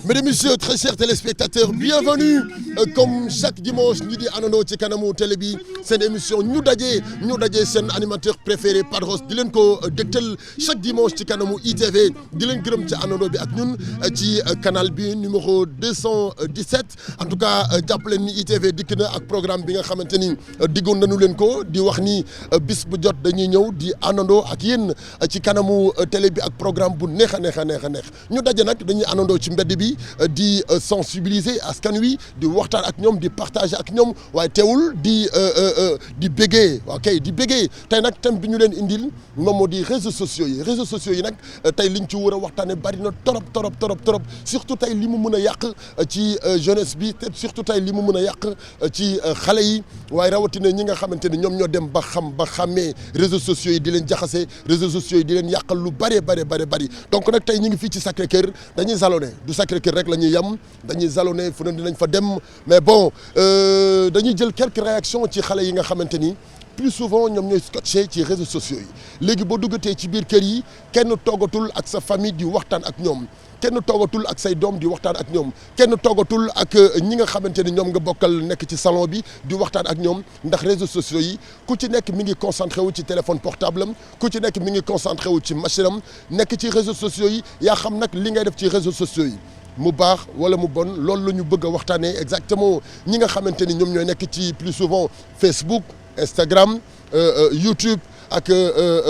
Mesdames et messieurs, très chers téléspectateurs, bienvenue comme chaque dimanche ñu di àndandoo ci kanamu télé bi seen émission ñu daje seen animateur préféré Padros di leen ko dégtal chaque dimanche ci kanamu ITV di leen gërëm ci àndandoo bi ak ñun ci canal bi numéro 217 en tout cas jàpp leen ni ITV dikk na ak programme bi nga xamante ni diggoon nañu leen ko di wax ni bis bu jot dañuy ñëw di àndandoo ak yéen ci kanamu télé bi ak programme bu neex a neex ñu daje nag dañuy àndandoo ci mbedd bi di sensibiliser askan wi di waxtaan ak ñoom di partager ak ñoom waaye teewul di béggee ok di béggee tey nag thème bi ñu leen indil moom moo di réseaux sociaux yi nag tey liñ ci war a waxtaanee bari na torop surtout tey li mu mën a yàq ci jeunesse bi te surtout tey li mu mën a yàq ci xale yi waaye rawatina ñi nga xamante ni ñoom ñoo dem ba xàmmee réseaux sociaux yi di leen jaxase réseaux sociaux yi di leen yàqal lu bari donc nag tey ñu ngi fii ci Sacré-Cœur dañuy salonné du Sacré-Cœur rek la ñuy yem dañuy jalonné fu ne dinañ fa dem mais bon dañuy jël quelques réactions ci xale yi nga xamante ni plus souvent ñoom ñooy scotché ci réseaux sociaux yi léegi boo duggatee ci biir kër yi kenn toogatul ak sa famille di waxtaan ak ñoom kenn toogatul ak say doom di waxtaan ak ñoom kenn toogatul ak ñi nga xamante ni ñoom nga bokkal nekk ci salon bi di waxtaan ak ñoom ndax réseaux sociaux yi ku ci nekk mi ngi concentré wu ci téléphone portable am ku ci nekk mi ngi concentré wu ci machine am nekk ci réseaux sociaux yi yaa xam nag li ngay def ci réseaux sociaux yi mu baax wala mu bon loolu la ñu bëgg a waxtaanee exactement ñi nga xamante ni ñoom ñooy nekk ci plus souvent Facebook Instagram YouTube ak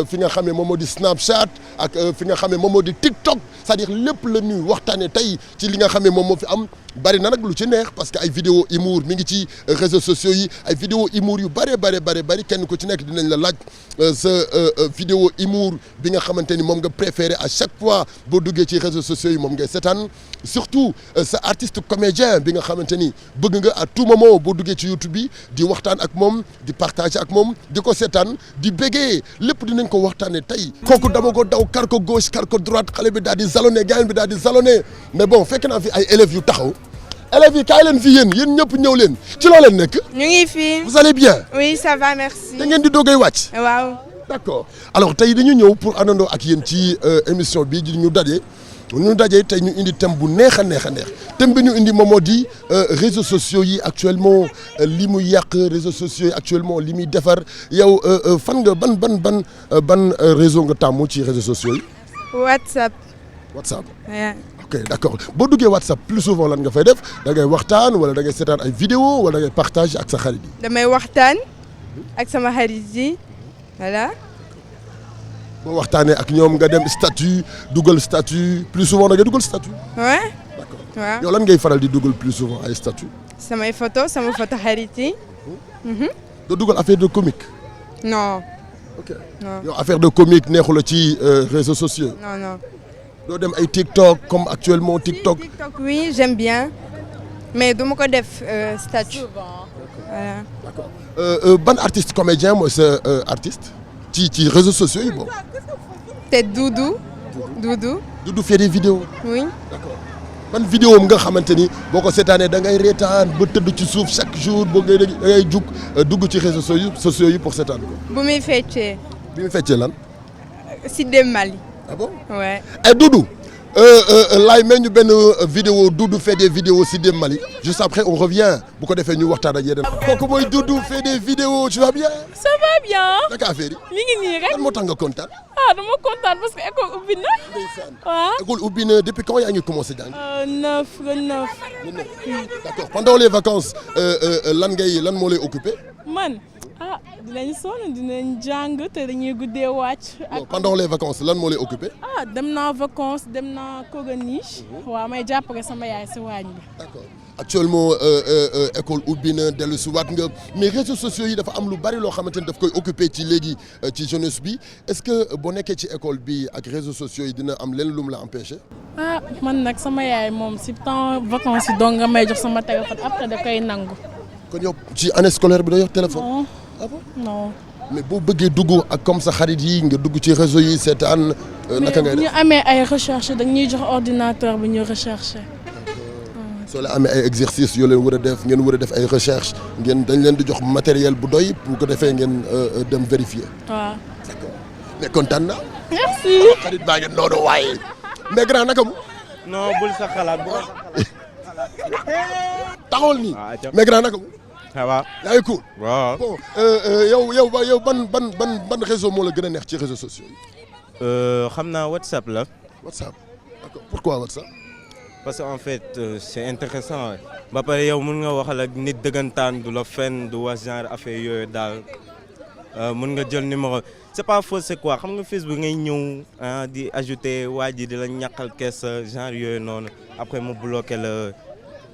fi nga xam ne moom moo di Snapchat ak fi nga xam ne moom moo di TikTok c'est-à-dire lépp la ñuy waxtaanee tey ci li nga xam ne moom moo fi am bari na nag lu ci neex parce que ay vidéo humour mi ngi ci réseaux sociaux yi ay vidéo humour yu bari kenn ku ci nekk dinañ la laaj sa vidéo humour bi nga xamante ni moom nga préféré à chaque fois boo duggee ci réseaux sociaux yi moom ngay seetaan surtout sa artiste comédien bi nga xamante ni bëgg nga à tout moment boo duggee ci YouTube bi di waxtaan ak moom di partager ak moom di ko seetaan di béggee lépp dinañ ko waxtaanee tey kooku dama ko daw kar ko gauche kar ko droite xale bi daal di jalonné gaañ bi daal di jalonné mais bon fekk naa fi ay élèves yu taxaw élèves yi kaay leen fi yéen ñëpp ñëw leen ci loo leen nekk. ñu ngi fi. vous allez bien. oui ça va merci. da ngeen di doogay wàcc. waaw. d'accord alors tey dañu ñëw pour àndandoo ak yéen ci émission bi di ñu daje tey ñu indi thème bu neex a neex thème bi ñu indi moom moo di réseaux sociaux yi actuellement li muy yàq réseaux sociaux yi actuellement li muy defar yow fan nga ban réseau nga tàmmu ci réseaux sociaux yi. WhatsApp. Yeah. Ok d'accord boo duggee WhatsApp plus souvent lan nga fay def da ngay waxtaan wala da ngay seetaan ay vidéo wala da ngay partage ak sa xarit yi. damay waxtaan ak sama xarit yi voilà. boo waxtaanee ak ñoom nga dem statut dugal statut plus souvent da ngay dugal statut. ouais. d'accord waaw yow lan ngay faral di dugal plus souvent ay statut. sama photo xarit yi. doo dugal affaire de comique. non. ok non yow affaire de comique neexula ci réseaux sociaux. non. doo dem ay TikTok comme actuellement TikTok. Oui j'aime bien mais du ma ko def statut. Voilà. D'accord ban artiste comédien mooy sa artiste ci réseaux sociaux yi bon. te Doudou. Doudou fait des vidéos. oui. d'accord ban vidéo nga xamante ni boo ko seetaanee da ngay reetaan ba tëdd ci suuf chaque jour boo ngay da ngay jug dugg ci réseaux sociaux yi pour seetaan ko. bu muy feccee. lan. Sidem Mali. ah bon ouais. Doudou laay mel ñu benn vidéo Doudou fait des vidéos si dem Mali juste après on revient bu ko defee ñu waxtaan ak yeneen. kooku mooy Doudou fait des vidéos tu vas bien. ça va bien. naka affaire yi. mi ngi nii rek. lan moo tax nga kontaan. dama kontaan parce que école ubbi na. waaw école ubbi na depuis quand yaa ngi commencé jàng. le 9. d'accord pendant les vacances lan moo lay occupé. man dinañ sonn dinañ jàng te dañuy guddee wàcc. pendant les vacances lan moo lay occupé. dem naa vacances dem naa Koganiche. waaw may jàppale sama yaay si waañ bi. d'accord actuellement école ubbi na dellu si waat nga mais réseaux sociaux yi dafa am lu bari loo xamante ni daf koy occupé ci léegi ci jeunesse bi est-ce que boo nekkee ci école bi ak réseaux sociaux yi dina am leen lu mu la empêché. man nag sama yaay moom si temps vacances yi donc nga may jox sama téléphone après da koy nangu. kon yow ci année scolaire bi da yor téléphone. non ah bon non. mais boo bëggee dugg ak comme sa xarit yi nga dugg ci réseau yi seetaan naka ngay def. mais bu ñu amee ay recherche dañuy jox ordinateur bi ñu recherché. soo leen amee ay exercices yoo leen war a def ngeen war a def ay recherche ngeen dañ leen di jox matériel bu doy pour ko defee ngeen dem vérifier. waaw. d'accord mais kontaan naa. merci. xarit baa ngeen noonu waaye. mais grand naka mu. non bul sa xalaat bu taxawal nii. mais grand naka mu. ça va. yaa ngi cool. waaw. bon yow ban réseau moo la gën a neex ci réseaux sociaux yi. xam naa WhatsApp la. WhatsApp d'accord pourquoi WhatsApp. parce que en fait c'est intéressant ba pare yow mun nga waxal ak nit dëggantaan du la fen du wax genre affaire yooyu daal mun nga jël numéro c'est pas faux c'est quoi xam nga Facebook ngay ñëw di ajouter waa ji di la ñàkkal kees genre yooyu noonu après mu bloqué la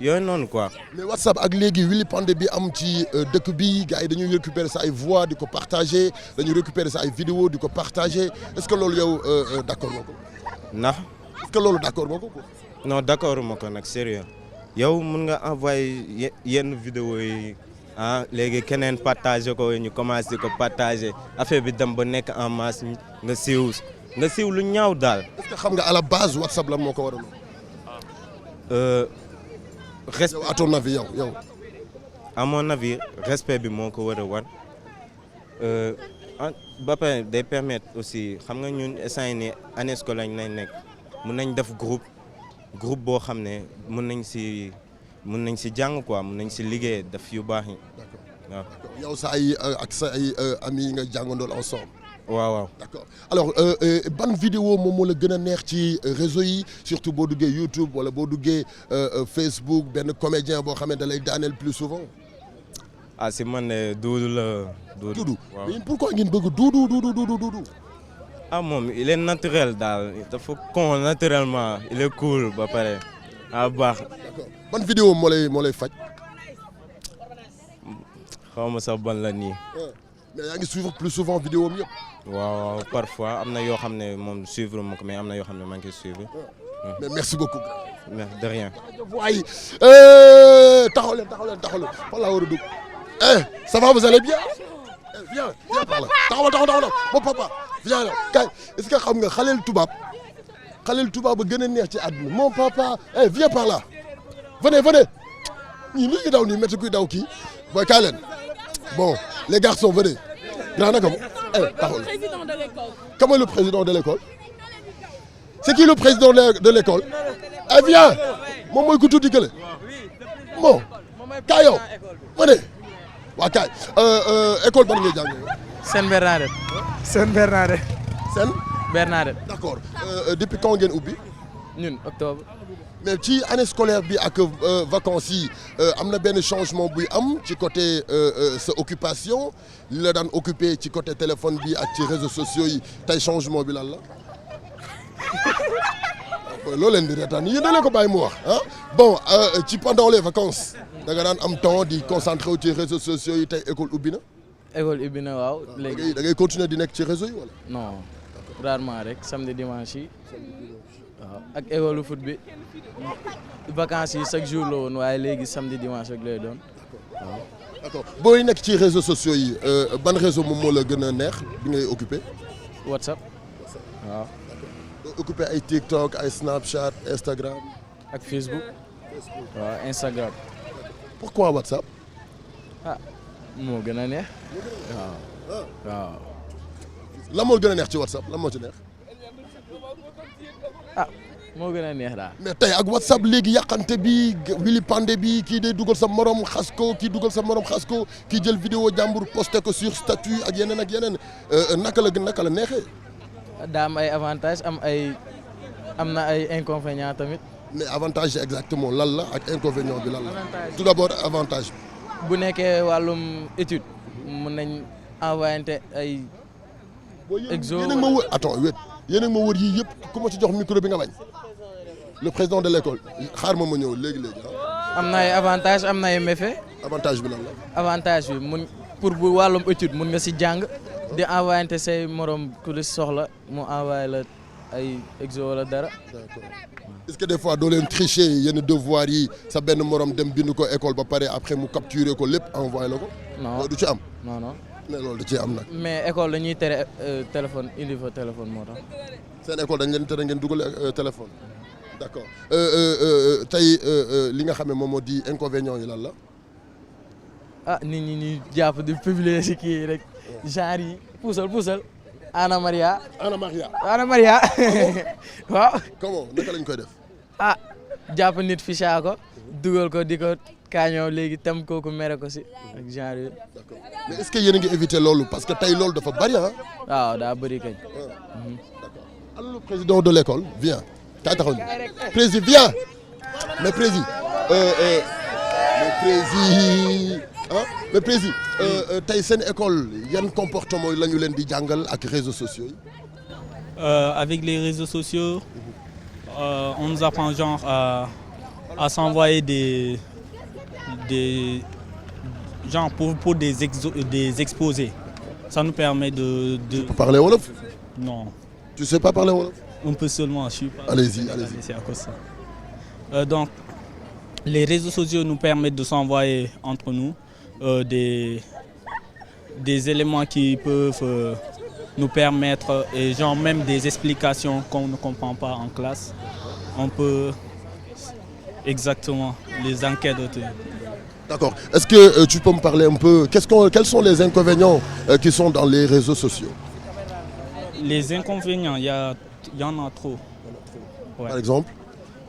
yooyu noonu quoi. mais WhatsApp ak léegi wili pandé bi am ci dëkk bi gars yi dañuy récupérer sa ay voix di ko partager dañuy récupérer sa ay vidéo di ko partager est-ce que loolu yow d'accord nga ko. ndax. est-ce que loolu d'accord nga ko quoi. non d'accord ma ko nag sérieux yow mun nga envoyer yenn vidéo yi léegi keneen partager ko ñu commencé di ko partager affaire bi dem ba nekk en masse nga siiw lu ñaaw daal. est-ce que xam nga à la base WhatsApp lan moo ko waral. respect à ton avis yow. à mon avis respect bi moo ko war a wan ba pare day permettre aussi xam nga ñun instant yii nii année scolaire lañ nekk mun nañ def groupe boo xam ne mun nañ si jàng quoi mun nañ si liggéey def yu baax yi. waaw. yow sa ay ak sa ay amis yi nga jàngandool ensemble. waaw. d'accord alors ban vidéo moom moo la gën a neex ci réseau yi surtout boo duggee YouTube wala boo duggee Facebook benn comédien boo xam ne da lay daaneel plus souvent. si man de Doudou la. Doudou waaw. mais pourquoi ngeen bëgg Doudou. moom il est naturel daal dafa con naturellement il est cool ba pare baax. d'accord ban vidéo moo lay faj. xaw ma sax ban la nii. mais yaa ngi suivre plus souvent vidéo am yëpp. waaw parfois am na yoo xam ne moom suivre ma ko mais am na yoo xam ne maa ngi koy suivre. mais merci beaucoup. merci de rien. waaye taxaw leen fan laa war a dugg. ça va vous allez bien. viens par là taxawal bon papa viens là kay est-ce que xam nga xaleel tubaab ba gën a neex ci àdduna mon papa viens par là venez ñii lu ñu daw nii métti kuy daw kii booy kaay leen bon les garçons venez grand naka mu taxawal. Comment est le président de l'école. C'est qui le président de l'école. Viens moom mooy ku tuuti kële bon kaay yow venez waa kaay école ban ngay jàng. Sen Bernadette. D'accord depuis quand ngeen ubbi. ñun octobre. mais ci année scolaire bi ak vacances yi am na benn changement buy am ci côté sa occupation li la daan occupé ci côté téléphone bi ak ci réseaux sociaux yi tey changement bi lan la. loolu leen di reetaan yéen da leen ko bàyyi mu wax bon ci pendant les vacances da nga daan am temps di concentré wu ci réseaux sociaux yi tey école ubbi na. école ubbi na waaw. léegi da ngay continuer di nekk ci réseau yi wala. non rarement rek samedi dimanche yi waaw ak école foot bi vacances yi chaque jour la woon waaye léegi samedi dimanche rek lay doon waaw. d'accord booy nekk ci réseaux sociaux yi ban réseau moom moo la gën a neex bi ngay occupé. WhatsApp waaw. doo occupé ay TikTok ay Snapchat Instagram. ak Facebook waaw Instagram. pourquoi WhatsApp. moo gën a neex waaw. lan moo gën a neex ci WhatsApp lan moo ci neex. moo gën a neex daal. mais tey ak WhatsApp léegi yàqante bi wili pandé bi kii day dugal sa morom xas ko kii dugal sa morom xas ko kii jël vidéo jàmbur posté ko sur statut ak yeneen naka la neexee. daa am ay avantages am na ay inconvénients tamit. mais avantage exactement lan la ak inconvénient bi lan la. tout d'abord avantage bi. bu nekkee wàllum étude mën nañ envoyante ay. exo yéen a ngi ma wër attends yéen a ngi ma wër yii yëpp ku ma ci jox micro bi nga bañ. le président de l'école xaar ma ñëw léegi. am na ay avantages am na ay méfaits. avantage bi lan la. avantage bi mun pour bu wàllum étude mun nga si jàng di envoyante say morom ku li soxla mu envoyé la ay exo wala dara. d'accord est-ce que des fois doo leen tricher yenn devoir yi sa benn morom dem bind ko école ba pare après mu capturer ko lépp envoyé la ko. non du ci am. non. mais loolu da ciy am nag. mais école dañuy tere téléphone indi fa téléphone moo tax. seen école dañ leen tere ngeen dugal téléphone. d'accord tey li nga xam ne moom moo di inconvénient yi lan la. ah nit ñi ñuy jàpp di publier si kii rek genre yi puusal Anna Maria waaw. comment naka lañ koy def. ah jàpp nit fi saa ko dugal ko di ko kaañoo léegi tam kooku mere ko si ak genre yi. d'accord mais est-ce que yéen a ngi éviter loolu parce que tey loolu dafa bari ah. waaw daa bëri kañ. d'accord alors le président de l'école viens. kaay taxaw ni président viens mais président mais président tey seen école yan comportement la ñu leen di jàngal ak réseaux sociaux yi. Avec les réseaux sociaux on nous apprend genre à s'envoyer des genre pour des exposés. Ça nous permet de. Tu peux parler wolof? Non. Tu sais pas parler wolof? Un peu seulement, je suis pas. Allez-y. C'est à cause de ça. Donc, les réseaux sociaux nous permettent de s'envoyer entre nous des éléments qui peuvent nous permettre, et genre même des explications qu'on ne comprend pas en classe. On peut exactement les enquêter. D'accord. Est-ce que tu peux me parler un peu, quels sont les inconvénients qui sont dans les réseaux sociaux? Les inconvénients, il y en a trop. Ouais. Par exemple?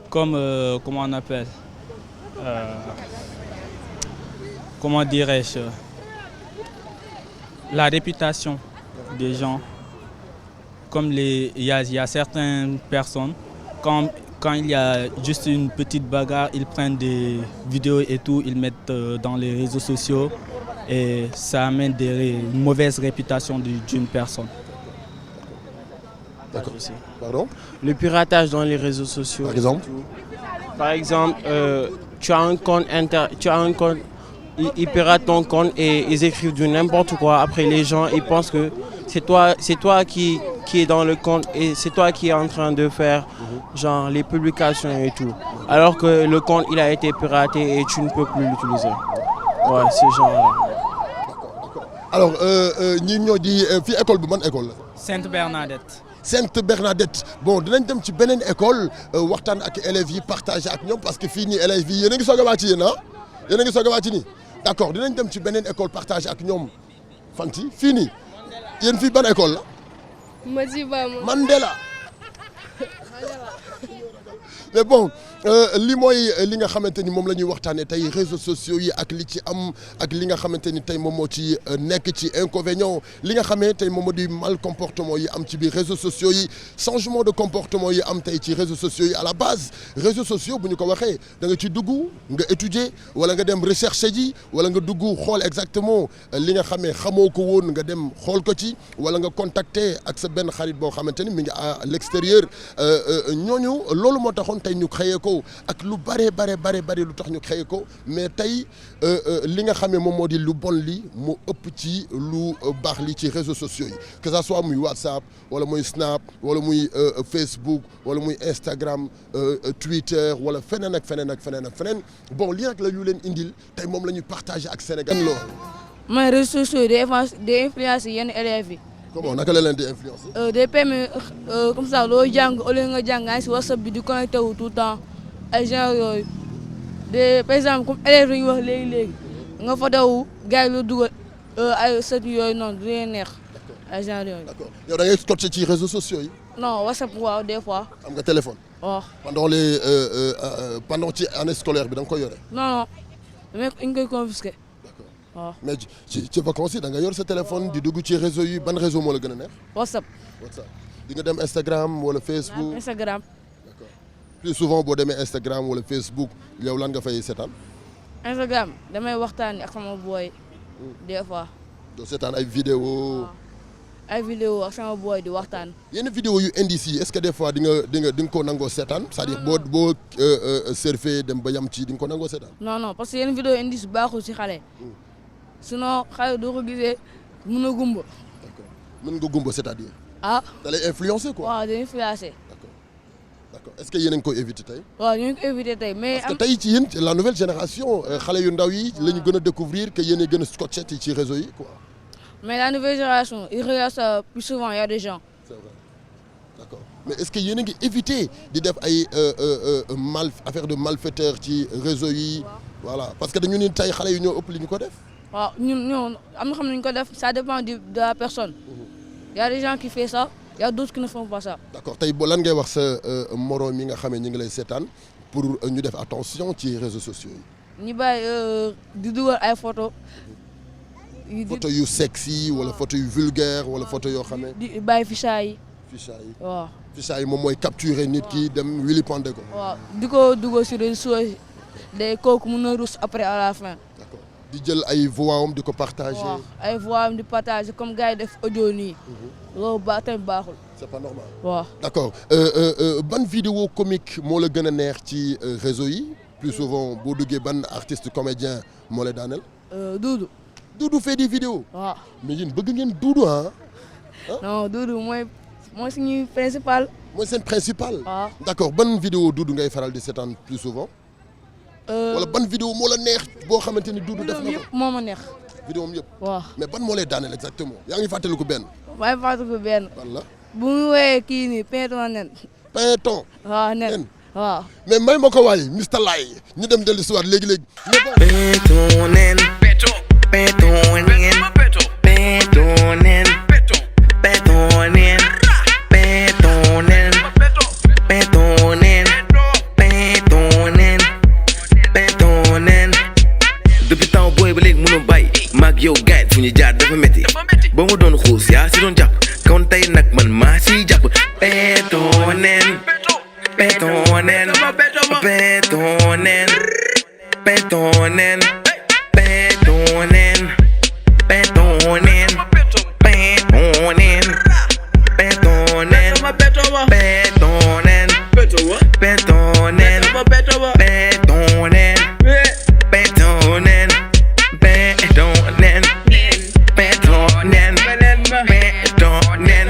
Comme, comment on appelle comment dirais-je, la réputation des gens. Comme il y a certaines personnes, quand il y a juste une petite bagarre, ils prennent des vidéos et tout, ils mettent dans les réseaux sociaux et ça amène une mauvaise réputation d'une personne. D'accord. Pardon? Le piratage dans les réseaux sociaux. Par exemple? Par exemple, tu as un compte, ils piratent ton compte et ils écrivent du n'importe quoi. Après, les gens, ils pensent que c'est toi qui est dans le compte et c'est toi qui est en train de faire genre les publications et tout. Alors que le compte, il a été piraté et tu ne peux plus l'utiliser. Ouais, c'est genre-là. D'accord. Alors, ñi ñoo di fii école bi ban école la? Sainte Bernadette. Sainte Bernadette bon dinañ dem ci beneen école waxtaan ak élèves yi partager ak ñoom parce que fii nii élèves yi yéen a ngi soog a wàcc yéen ah yéen a ngi soog a wàcc nii d'accord dinañ dem ci beneen école partager ak ñoom fanti fii nii yéen fii ban école la. Madiba Mandela. mais bon li mooy li nga xamante ni moom la ñuy waxtaanee tey réseaux sociaux yi ak li ci am ak li nga xamante ni tey moom moo ci nekk ci inconvénient li nga xamee tey moom moo di mal comportement yi am ci biir réseaux sociaux yi changement de comportement yi am tey ci réseaux sociaux yi à la base réseaux sociaux bu ñu ko waxee da nga ci dugg nga étudier wala nga dem recherche ji wala nga dugg xool exactement li nga xamee xamoo ko woon nga dem xool ko ci wala nga contacter ak sa benn xarit boo xamante ni mi ngi à l'extérieur ñooñu loolu moo taxoon tey ñu créé ko ak lu bare lu tax ñu créé ko mais tey li nga xamee moom moo di lu bon li mu ëpp ci lu baax li ci réseaux sociaux yi que ça soit muy WhatsApp wala muy Snap wala muy Facebook wala muy Instagram Twitter wala feneen ak feneen bon lii nag la ñu leen indil tey moom la ñuy partager ak Sénégal loolu. mooy réseaux sociaux day influencer yenn élèves yi. comment naka la leen di influencer. day permettre comme ça loo jàng au lieu nga jàng si WhatsApp bi di connecté wu tout le temps ay genre yooyu par exemple comme élèves yi ñu wax léegi nga fa daw gars yi la dugal ay sët yooyu noonu du leen neex ay genre yooyu. d'accord yow da ngay scotché ci réseaux sociaux yi. non WhatsApp waaw des fois. am nga téléphone. waaw pendant ci année scolaire bi da nga koy yore. non mais dañ koy confisqué. waaw mais ci vacances yi da nga yor sa téléphone di dugg ci réseau yi ban réseau moo la gën a neex. WhatsApp. di nga dem Instagram wala Facebook. Instagram. d'accord plus souvent boo demee Instagram wala Facebook yow lan nga fay seetaan. Instagram damay waxtaan ak sama boy des fois. doo seetaan ay vidéo ay vidéo ak sama boy di waxtaan. yenn vidéo yu indice yi est-ce que des fois di nga ko nangoo seetaan c'est-à-dire boo surfer dem ba yam ci di nga ko nangoo seetaan. non parce que yenn vidéo indice baaxul ci xale. sinon xale doo ko gisee mën a gumba. d'accord mën nga gumba c'est-à-dire. da lay influencer quoi. waaw day influencer. d'accord est-ce que yéen a ngi koy éviter tey. waaw ñu ngi koy éviter tey mais. parce que tey ci yéen la nouvelle génération xale yu ndaw yi la ñu gën a découvrir que yéen a gën a scotché ci réseau yi quoi. mais la nouvelle génération ils regardent ça plus souvent il y a des gens. c'est vrai. d'accord mais est-ce que yéen a ngi éviter di def ay affaire de malfaiteur ci réseau yi voilà parce que dañu ni tey xale yi ñoo ëpp li ñu ko def. waaw ñun am na xam ne ñu ko def ça dépend de la personne. Il y a des gens qui font ça, il y a d'autres qui ne font pas ça. D'accord. tey lan ngay wax sa moroom yi nga xam ne ñu ngi lay seetaan pour ñu def attention ci réseaux sociaux yi. ñu bàyyi di dugal ay photos. photo yu sexy wala photo yu vulgaire wala photo yoo xam ne. di bàyyi ficha yi. ficha yi waaw. ficha yi moom mooy capturer nit ki dem wili pande ko. waaw di ko dugal sur les réseaux yi day kooku mën na rus après à la fin. d'accord di jël ay voix am di ko partager. waaw ay voix am di partager comme gars yi def audio nii. loolu tamit baaxul. c'est pas normal. waaw d'accord ban vidéo comique moo la gën a neex ci réseau yi plus souvent boo duggee ban artiste comédien moo lay daaneel. Doudou. Doudou fait des vidéos. waaw mais yéen bëgg ngeen Doudou ah. non Doudou mooy suñu principal. mooy seen principal. waaw d'accord ban vidéo Doudou ngay faral di seetaan plus souvent. wala ban vidéo moo la neex boo xamante ni Doudou def na ko. yëpp moo ma neex. vidéo am yëpp. waaw mais ban moo lay daaneel exactement yaa ngi fàttaliku benn. maa ngi fàttaliku benn. ban la. bu mu woowee kii nii Pinton nen. Pinton. waaw nen waaw. mais may ma ko waay Mr Laye ñu dem dellu si waat léegi-léegi. Pinton nen. Pinton nen. Pinton nen. Pinton nen. Pinton nen. Pinton nen. Pinton nen. Pinton nen. depuis temps booy ba léegi mënoo bàyyi maag yow gaay fu ñu jaar dafa métti ba mu doon xuus yaa si doon jàpp kon tey nag man maa siy jàpp. Pinton nen. Pinton nen. Pinton nen. Pinton nen. Pinton nen. Pinton nen. Pinton nen. Pinton nen. Pinton nen. Pinton nen. Pinton nen. Petonen, petonen, petonen,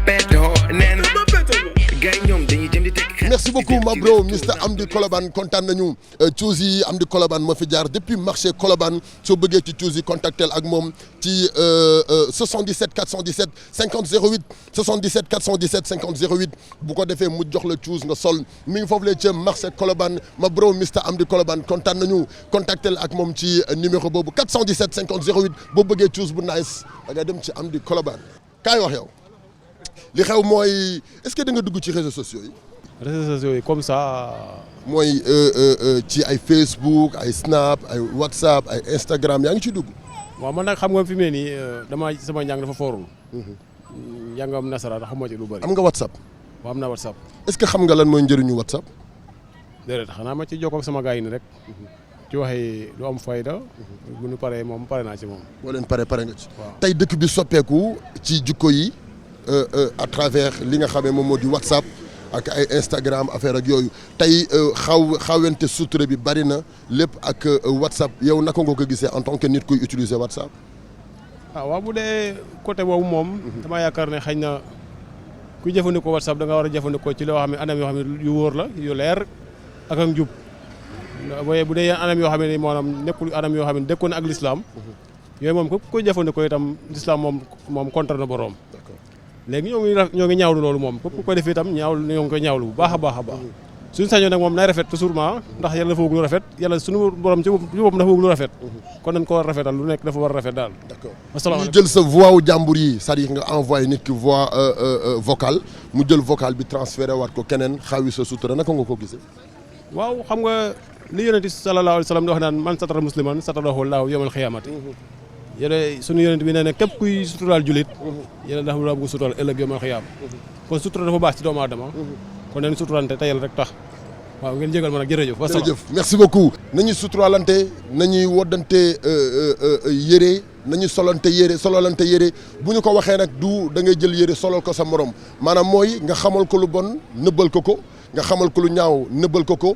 petonen, petonen. Gars yi ñoom dañuy jëm di teg. merci beaucoup ma bro Mr Amdy Colobane kontaan nañu Thuzy Amdy Colobane moo fi jaar depuis marché Colobane soo bëggee ci Thuzy contactel ak moom ci 77 417 50 08 77 417 50 08 bu ko defee mu jox la Thuzy nga sol mi ngi foofu la ci marché Colobane ma bro Mr Amdy Colobane kontaan nañu contactel ak moom ci numéro boobu 417 50 08 boo bëggee Thuzy bu nice da nga dem ci Amdy Colobane kaay wax yow li xew mooy est-ce que da nga dugg ci réseaux sociaux yi. réseaux sociaux yi comme ça. mooy ci ay Facebook ay Snap ay WhatsApp ay Instagram yaa ngi ciy dugg. waaw man nag xam nga fi mu ne nii sama njàng dafa foorul. njàngam nasaraan xamoo ci lu bari. am nga WhatsApp. waaw am na WhatsApp. est-ce que xam nga lan mooy njëriñu WhatsApp. déedéet xanaa ma ci jokkoo ak sama gars yi ni rek. ci waxee lu am fayda. bu ñu paree moom pare naa ci moom. boo leen pare nga ci. waaw tey dëkk bi soppeeku ci jikko yi à travers li nga xamee moom moo di WhatsApp. ak ay Instagram affaire ak yooyu tey xawente sutura bi bari na lépp ak WhatsApp yow naka nga ko gisee en tant que nit kuy utiliser WhatsApp. waaw bu dee côté boobu moom. damaa yaakaar ne xëy na kuy jëfandikoo WhatsApp da nga war a jëfandikoo ci loo xam ne anam yoo xam ne yu wóor la yu leer ak njub bu dee anam yoo xam ne maanaam nekkul anam yoo xam ne dëkkoon ak l'islam yooyu moom ku koy jëfandikoo itam l'islam moom contre na boroom. léegi ñoo ngi ñaawlu loolu moom képp ku ko def itam ñoo ngi koy ñaawlu bu baax a baax a baax suñu sañoon nag moom nay rafet toujours ndax yàlla dafa bëgg lu rafet yàlla suñu borom ci boppam dafa bëgg lu rafet kon nañ ko war a rafetal lu nekk dafa war a rafet daal. d'accord asalaamaaleykum ñu jël sa voix wu jàmbur yi c'est-à-dire nga envoyé nit ki voix vocale mu jël vocal bi transféré waat ko keneen xaawi sa sutura naka nga ko gisee. waaw xam nga li yonent sallallahu alayhi wa sallam di wax naan man satara musliman satarahu llaahu yawmal xiyaamati yéen suñu yonent bi nee na képp kuy suturaal julit yéen dafa la bëgg suturaal ëllëg yawmal xiyaam kon sutura dafa baax ci doomu aadama kon nañu suturaalante te yàlla rek tax waaw ngeen jégal ma nag jërëjëf. jërëjëf merci beaucoup. nañuy suturaalante nañuy woddante yére nañu solante yére bu ñu ko waxee nag du da ngay jël yére solal ko sa morom maanaam mooy nga xamal ko lu bon nëbbal ko nga xamal ko lu ñaaw nëbbal ko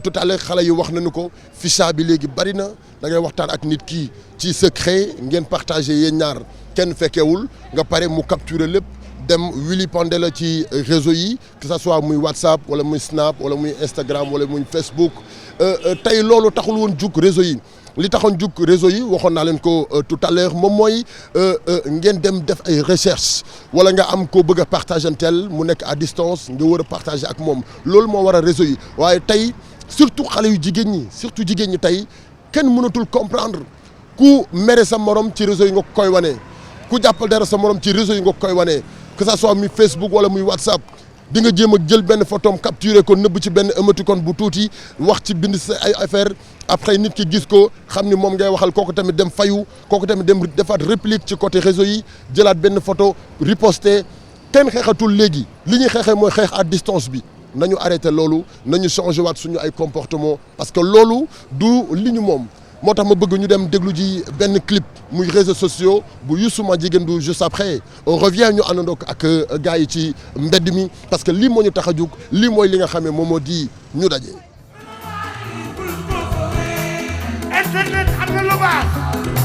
tout à l'heure xale yi wax nañu ko ficha bi léegi bari na da ngay waxtaan ak nit kii ci secret ngeen partagé yéen ñaar kenn fekkewul nga pare mu capturer lépp dem wili pandé la ci réseau yi que ça soit muy WhatsApp wala muy Snap wala muy Instagram wala muy Facebook tey loolu taxul woon jug réseau yi li taxoon jug réseau yi waxoon naa leen ko tout à l'heure moom mooy ngeen dem def ay recherche wala nga am ko bëgg a partageantel mu nekk à distance nga war a partager ak moom loolu moo war a réseau yi waaye tey surtout xale yu jigéen ñi tey kenn mënatul comprendre ku mere sa morom ci réseau yi nga koy wane ku jàppal dara sa morom ci réseau yi nga koy wane que ça soit muy Facebook wala muy WhatsApp di nga jéem a jël benn photom capturer ko nëbb ci benn émoticône bu tuuti wax ci bind sa ay affaire après nit ki gis ko xam ni moom ngay waxal kooku tamit dem fayu kooku tamit dem defaat réplique ci côté réseau yi jëlaat benn photo riposté kenn xeexatul léegi li ñuy xeexee mooy xeex à distance bi nañu arrêté loolu nañu changé waat suñu ay comportement parce que loolu du li ñu moom moo tax ma bëgg ñu dem déglu ji benn clip muy réseaux sociaux bu Youssou Madjiguène juste après on revient ñu àndandoo ak gars yi ci mbedd mi parce que lii moo ñu tax a jug lii mooy li nga xam ne moom moo di ñu daje. internet am na lu baax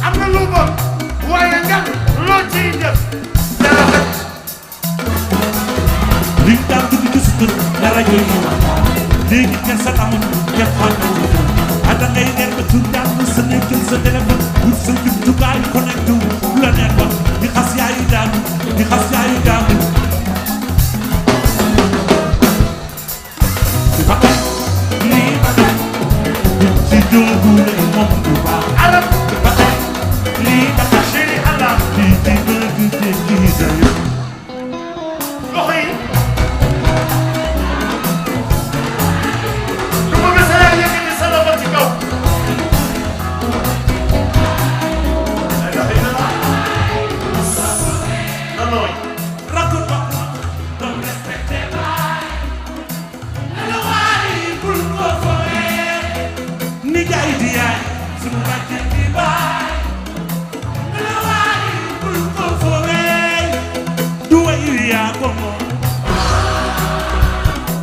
am na lu bon waaye nga loo ciy def dara xet. liñ daan dugg ci sutur la rajo yi léegi kenn sa amul kenn xàmmewul ada ngay nekk tur daal sa nekk jël sa téléphone wut sa jumtukaay connecté wu lu la neex wax di xas yaayu daanu di xas yaayu daanu di bakay lii bakay ci jóobule moom du baax alam di bakay lii bakay chéri alam di bëgg tekki sa yëpp loxo yi du ma bés a yëkkati sa loxo ci kaw na nooy raconte doon respecté baay la waay bul ko fooyee ni jaay di yaay sunu bàjjen di baay la waay bul ko fooyee du way yaa ko moom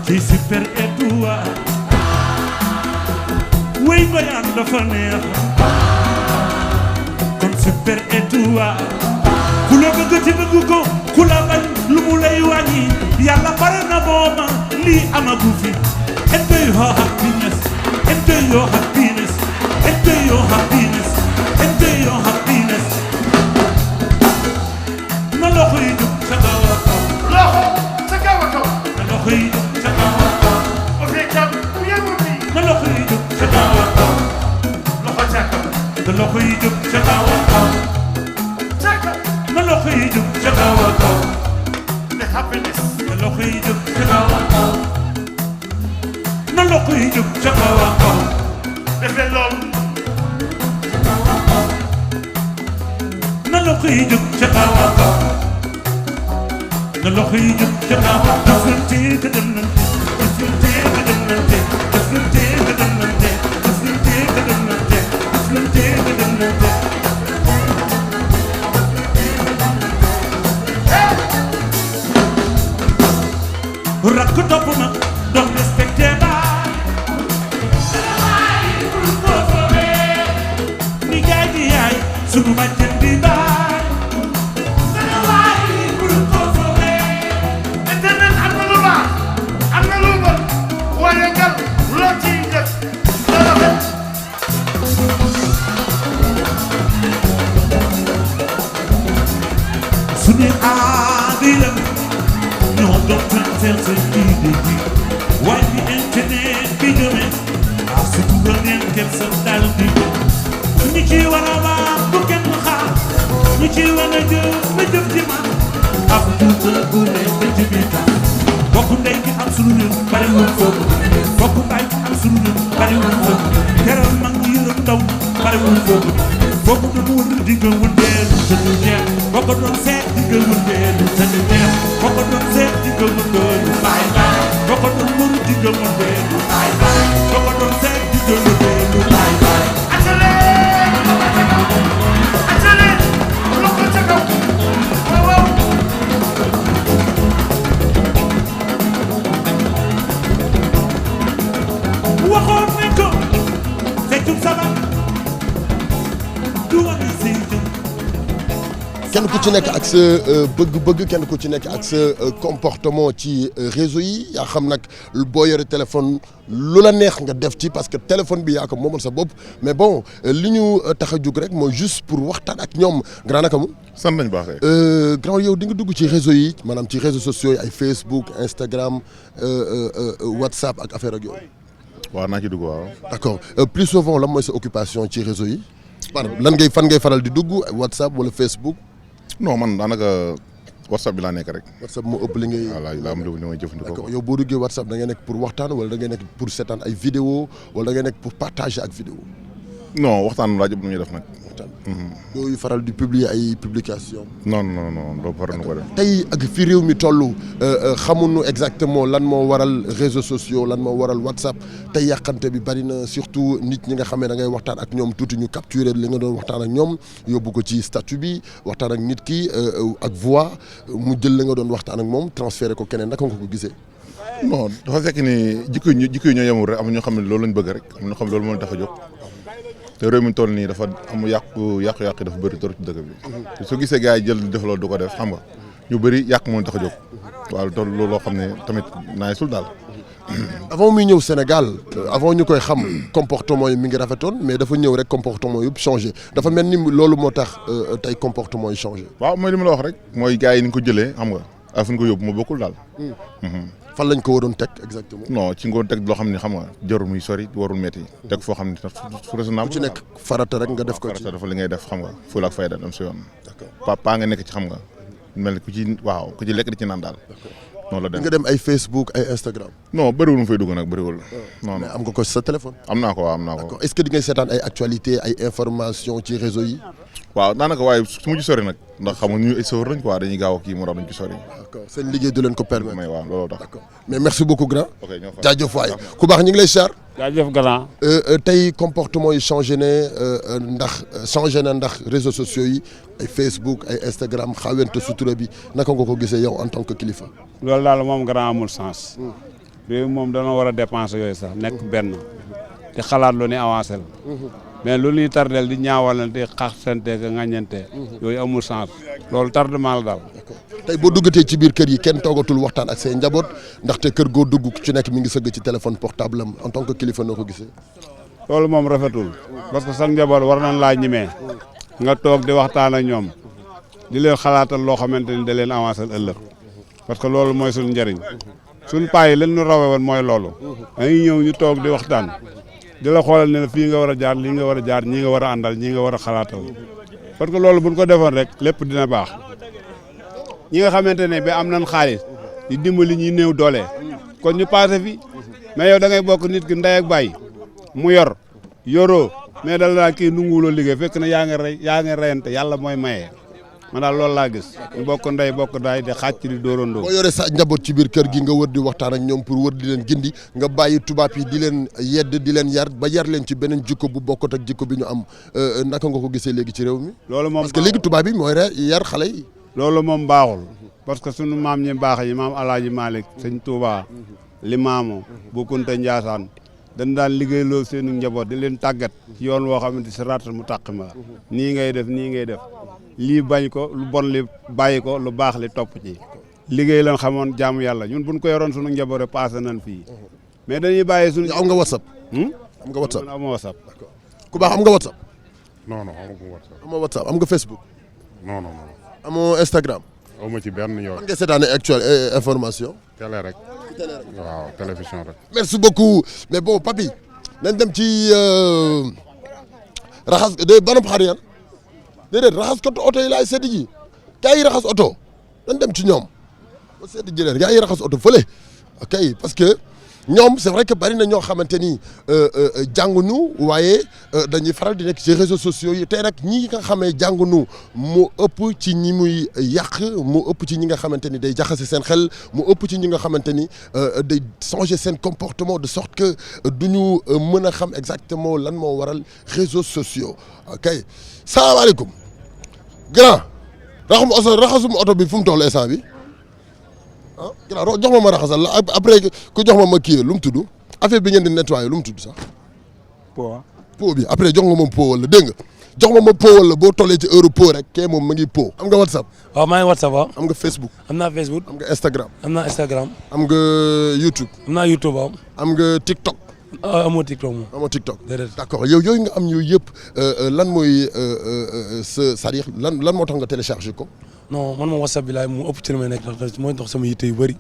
ci Super Étoile way bayaan dafa neex kon Super Étoile ku la bëgg ci bëgg ko ku la bañ lu mu lay wàññi yàlla bare na mooma lii amagu fi enjoy your happiness enjoy your happiness enjoy your happiness enjoy your happiness na loxo yi jóg ca kaw a kaw loxo ca kaw a kaw na loxo yi jóg ca kaw a kaw bu fekkee bu yëngu bi na loxo yi jóg ca kaw a kaw loxo ca kaw na loxo yi jóg ca kaw a kaw ca kaw na loxo yi jóg ca kaw a kaw the happiness na loxo yi jóg ca kaw a kaw na loxo yi jóg ca kaw a kaw defee loolu na loxo yi jóg ca kaw a kaw na loxo yi jóg ca kaw a kaw deflante ka demlante deflante ka demlante deflante ka demlante deflante ka demlante deflante ka demlante rakk topp ma doon respecté baay bul ko foowee ni jaay di yaay sunu bàjjen di baay bul ko foowee internet am na lu baax am na lu bon waaye nga loo ciy def dara xet. sunu aadi la ñoo doon transfert seen idée ji waaye bi internet bi demee ah surtout ba ngeen kenn sa dal di ñi ci war a baax bu kenn xaar ñi ci war a jëf ba jëf ci man ab tuuta bu ne ba ci biir tax bokku ndey gi am sunu réew bariwul foofu bokku baay gi am sunu réew bariwul foofu keroog mag ñi yërëm ndaw bariwul foofu bokku doon wër di nga wëndeelu sa du neex bokku doon seet di nga wëndeelu sa du neex bokku doon seet di nga wëndeelu baay baay bokku doon wër di nga wëndeelu baay baay bokku doon seet di nga wëndeelu baay baay acale loxo ca kaw waaw waaw waxoon nañ ko feccum sabar du wane say jëm kenn ku ci nekk ak sa bëgg-bëgg kenn ku ci nekk ak sa comportement ci réseau yi yaa xam nag boo yore téléphone lu la neex nga def ci parce que téléphone bi yaa ko moomal sa bopp mais bon li ñu tax a jóg rek mooy juste pour waxtaan ak ñoom grand naka mu. sant nañu baaxee. grand yow di nga dugg ci réseau yi maanaam ci réseaux sociaux yi ay Facebook Instagram WhatsApp ak affaire ak yooyu. waaw naa ci dugg waaw. d'accord plus souvent lan mooy sa occupation ci réseau yi. lan ngay fan ngay faral di dugg WhatsApp wala Facebook. non man daanaka WhatsApp bi laa nekk rek. WhatsApp moo ëpp li ngay. voilà laa am li may jëfandikoo. d'accord yow boo duggee WhatsApp da ngay nekk pour waxtaan wala da ngay nekk pour seetaan ay vidéo wala da ngay nekk pour partager ak vidéo. non waxtaan laa jëm nu ñuy def nag. yooyu faral di publier ay publication. non doo faral nu ko def. tey ak fi réew mi toll xamuñu exactement lan moo waral réseaux sociaux lan moo waral WhatsApp tey yàqante bi bari na surtout nit ñi nga xam ne da ngay waxtaan ak ñoom tuuti ñu capturer li nga doon waxtaan ak ñoom yóbbu ko ci statut bi waxtaan ak nit ki ak voix mu jël li nga doon waxtaan ak moom transférer ko keneen naka nga ko gisee. non dafa fekk ni jikko yi ñoo yemul rek am ñoo xam ne loolu lañ bëgg rek am ñoo xam ne loolu moo tax a jóg. te réew mi toll nii dafa am yàqu-yàqu dafa bëri trop ci dëkk bi te soo gisee gars yi jël def loolu du ko def xam nga ñu bëri yàq moo tax a jóg waaw loolu loo xam ne tamit naay sul daal. avant muy ñëw Sénégal avant ñu koy xam comportement yi mi ngi rafetoon mais dafa ñëw rek comportement yëpp changé dafa mel ni loolu moo tax tey comportement yi changé. waaw mooy li ma la wax rek mooy gars yi ni ñu ko jëlee xam nga ak fu ñu ko yóbbu moo bokkul daal. fan lañ ko waroon teg exactement. non ci ngoon teg loo xam ne xam nga jarul muy sori warul métti teg foo xam ne fu raisonnable. ku ci nekk farata rek nga def ko ci farata dafa li ngay def xam nga fulla ak fayda dem si yoon. d'accord paa nga nekk ci xam nga mel ni ku ci lekk di ci naan daal. noonu la dem nga dem ay Facebook ay Instagram. non bëriwul mu fay dugg nag bëriwul. non mais am nga ko sa téléphone. am naa ko waaw am naa ko. d'accord est-ce que di ngay seetaan ay actualité ay information ci réseau yi. waaw daanaka waaye su ma ci sori nag ndax xam nga ñu ay sawar nañ quoi dañuy gaaw a kii moo tax duñ ci sori. d'accord seen liggéey du leen ko permettre. mais waaw looloo tax. d'accord mais merci beaucoup grand. ok ñoo fa jaajëf waay ku baax ñu ngi lay siyaar. jaajëf grand. tey comportement yi changé na ndax réseaux sociaux yi ay Facebook ay Instagram xawente sutura bi naka nga ko gisee yow en tant que kilifa. loolu daal moom grand amul sens. réew moom dana war a dépenser yooyu sax nekk benn. te xalaat lu ne avancé la. mais lu ñuy tardel di ñaawalante xaxsante ka ngañante yooyu amul sens loolu tardement la daal. tey boo duggatee ci biir kër yi kenn toogatul waxtaan ak say njaboot ndaxte kër goo dugg ci nekk mi ngi sëgg ci téléphone portable am en tant que kilifa noo ko gisee. loolu moom rafetul parce que sax njaboot war nañ laa ñimee nga toog di waxtaan ak ñoom di leen xalaatal loo xamante ni da leen avancer ëllëg parce que loolu mooy suñu njëriñ suñu paa yi leen ñu rawee woon mooy loolu dañuy ñëw ñu toog di waxtaan. di la xoolal ne fii nga war a jaar lii nga war a jaar ñii nga war a àndal ñii nga war a xalaatal parce que loolu buñ ko defoon rek lépp dina baax ñi nga xamante ne ba am nañ xaalis di dimbali ñi néew doole kon ñu passé fi mais yow da ngay bokk nit ki ndey ak baay mu yoroo mais dal laa kii nunguwuloo liggéey fekk na yaa ngi reyante yàlla mooy maye man daal loolu laa gis ñu bokk ndey bokk daay di xàcc di dóorandoo. boo yore sa njaboot ci biir kër gi nga wër di waxtaan ak ñoom pour wër di leen gindi nga bàyyi tubaab yi di leen yedd di leen yar ba yar leen ci beneen jikko bu bokkut ak jikko bi ñu am naka nga ko gisee léegi ci réew mi. loolu moom parce que léegi tubaab yi mooy yar xale yi. loolu moom baaxul parce que sunu maam ñi baax yi maam El Hadj Malick sëñ Touba Limaamu Bu Kunta Njaasaan dañ daan liggéeyloo seenu njaboot di leen tàggat ci yoon woo xamante si raat mu tàq ma nii ngay def nii ngay def. lii bañ ko lu bon li bàyyi ko lu baax li topp ci liggéey lan xamoon jaamu yàlla ñun buñ ko yoroon suñu njaboot passé nañ fii mais dañuy bàyyi suñu. am nga WhatsApp. am nga WhatsApp am nga WhatsApp. ku baax am nga WhatsApp. non amoo WhatsApp. amoo WhatsApp am nga Facebook. non. amoo Instagram. aw ma ci benn yoon. man nga seetaane actuelle information. télé rek. waaw télévision rek. merci beaucoup mais bon papi nañ dem ci raxas de banab xar yan déedéet raxas katu oto yi laay seeti ji gaa yi raxas oto dañ dem ci ñoom ba seeti ji leen gaa yi raxas oto fële ok parce que ñoom c'est vrai que bari na ñoo xamante ni jàngunu waaye dañuy faral di nekk ci réseaux sociaux yi tey nag ñi nga xamee jàngunu mu ëpp ci ñi muy yàq mu ëpp ci ñi nga xamante ni day jaxase seen xel mu ëpp ci ñi nga xamante ni day changer seen comportement de sorte que du ñu mën a xam exactement lan moo waral réseaux sociaux ok salaamaaleykum grand raxasum oto bi fu mu toll instant bi ah ginnaaw jox ma raxasal la après ku jox ma kii lu mu tudd affaire bi ngeen di nettoyer lu mu tudd sax. pot bi après jox nga moom pot wala dégg nga jox ma po wala boo tollee ci heure po rek kee moom ma ngi po. am nga WhatsApp. waaw maa ngi WhatsApp waaw. am nga Facebook. am naa Facebook. am nga Instagram. am naa Instagram. am nga YouTube. am naa YouTube waaw. am nga TikTok. amoo TikTok moom. amoo TikTok. déedéet. d'accord yow yooyu nga am yooyu yëpp lan mooy c'est-à-dire lan moo tax nga télécharger ko. non man moom WhatsApp bi laay mu ëpp ci li may nekk ndax mooy dox sama yitte yu bëri.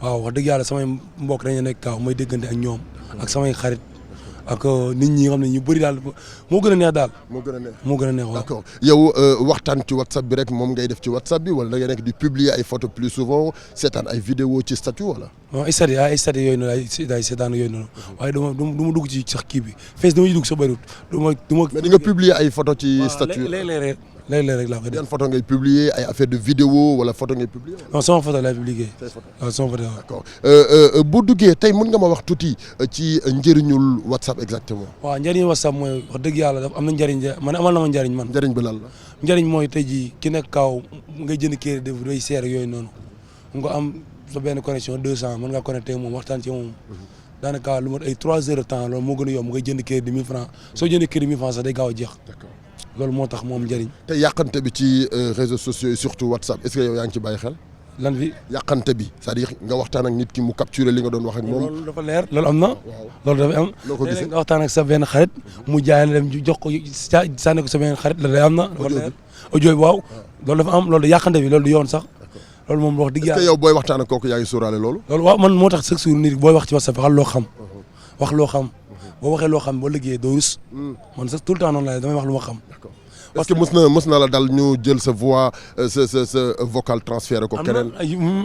waaw wax dëgg yàlla samay mbokk dañu nekk Kaaw may déggante ak ñoom. ak samay xarit. ak nit ñi nga xam ne ñu bëri daal moo gën a neex daal. moo gën a neex moo gën a neex waaw. d'accord yow waxtaan ci WhatsApp bi rek moom ngay def ci WhatsApp bi wala da ngay nekk di publier ay photos plus souvent seetaan ay vidéo ci statut wala. non ay statut yooyu noonu ay seetaan yooyu noonu waaye du ma dugg ci sax kii bi fees dama ci dugg sa bëriwul du ma. mais di nga publier ay photos ci statut. léeg-léeg rek laa ko def. yan photo ngay publier ay affaire de vidéo wala photo ngay publier. non sama photo laay publier. waaw sama photo d'accord bu duggee tey mën nga ma wax tuuti ci njëriñul WhatsApp exactement. waaw njëriñu WhatsApp mooy wax dëgg yàlla dafa am na njëriñ man amal na ma njëriñ man. njëriñ bi lan la. njëriñ mooy tey jii ki nekk Kaaw ngay jënd kër de day seer yooyu noonu nga am sa benn connexion 200 mën ngaa connecté moom waxtaan ci moom. daanaka lu mat ay 3 heures de temps loolu moo gën a yomb ngay jënd kër de 1000 francs soo jëndee kër de 1000 francs sax day gaaw a jeex. loolu moo tax moom njëriñ. te yàqante bi ci réseaux sociaux yi surtout WhatsApp est-ce que yow yaa ngi ci bàyyi xel. lan bi yàqante bi c'est-à-dire nga waxtaan ak nit ki mu capturer li nga doon wax ak moom. loolu dafa leer loolu am na. loolu dafa am. loo ko gisee nga waxtaan ak sa benn xarit mu jaay la dem jox ko sànni ko sa benn xarit loolu day am na. dafa leer audio bi waaw. loolu dafa am loolu yàqante bi loolu du yoon sax. loolu moom wax dëgg yàlla. est-ce que yow booy waxtaan ak kooku yaa ngi sóoraale loolu. loolu waaw man moo tax chaque jour nit booy wax ci WhatsApp waxal loo xam. wax loo xam boo waxee loo xam boo liggéeyee doo rus. man sax tout le temps noonu la damay wax lu ma xam. est-ce que mës na la dal ñu jël sa voix sa vocal transféré ko keneen.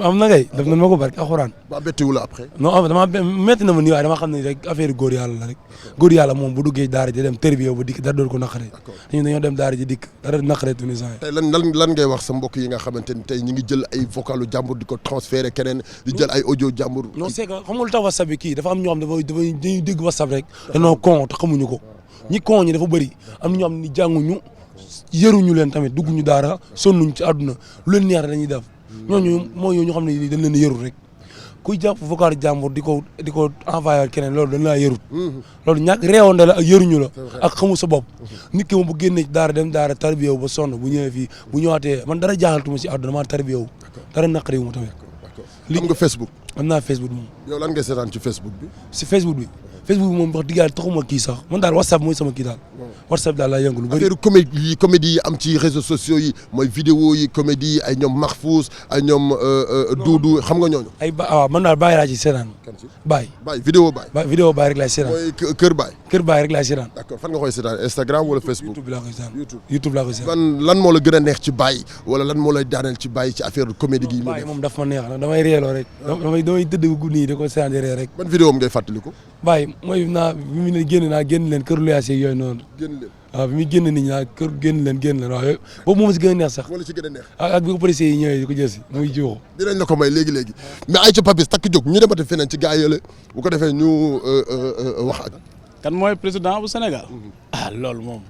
am na ngay def nañ ma ko barke alxuraan. ba bettiwu la après. non dama métti na ma nii waaye dama xam ne rek affaire góor yàlla la rek. góor yàlla moom bu duggee daara ji dem tërbiya ba dikk dara doon ko naqaree. dañoo dem daara ji dikk dara naqaree tuuti saa yi. tey lan ngay wax sa mbokk yi nga xamante ni tey ñu ngi jël ay vocalu jàmbur di ko transféré keneen di jël ay audio jàmbur. non c'est que xam nga lu tax WhatsApp bi kii dafa am ñoo xam dañuy dégg WhatsApp rek dañoo con te xamuñu ko ñi con ñi dafa bëri am ñoo xam ni jànguñu yëruñu leen tamit dugguñu daara sonnuñ ci àdduna lu leen neex dañuy def ñooñu mooy ñoo xam ne dañ leen yërut rek kuy jàpp vocal jàmbur di ko envoyé keneen loolu dañ laa yërut loolu ñàkk réewande la ak yëruñu la ak xamu sa bopp nit ki moom bu génnee ci daara dem daara tarbiyewu ba sonn bu ñëwee fii bu ñëwaatee man dara jaaxaltuma si àdduna maa tarbiyewu dara naqariwu ma tamit li nga Facebook am naa Facebook moom yow lan ngay seetaan ci Facebook bi si Facebook bi moom wax dëgg yàlla taxuma kii sax man daal WhatsApp mooy sama kii daal WhatsApp daal laa yëngu lu bëri affaire comédie yi am ci réseaux sociaux yi mooy vidéo yi comédie ay ñoom Mahfouz ay ñoom Doudou xam nga ñooñu ay waaw man daal Baye laa ci seetaan Baye vidéo Baye vidéo Baye rek laay seetaan mooy Kër Baye rek laay seetaan d'accord fan nga koy seetaan Instagram wala Facebook YouTube laa koy seetaan YouTube laa koy seetaan lan moo la gën a neex ci Baye wala lan moo lay daaneel ci Baye ci affaire comédie gi Baye moom daf ma neex na damay reeloo rek damay tëdd gu nii da ko seetaan di ree rek ban vidéo am ngay fàttaliku Baye mooy bi mu ne génn leen kër luyaas yooyu noonu waaw bi muy génn nit ñi kër génn leen waaw yooyu boobu moom si gën a neex sax moo la ci gën a neex ak bi ko policiers yi ñëwee di ko jël si muy juuxu dinañ la ko may léegi mais ay ca Papis takk jóg ñu demate feneen ci gars yële bu ko defee ñu wax ak kan mooy président bu Sénégal loolu moom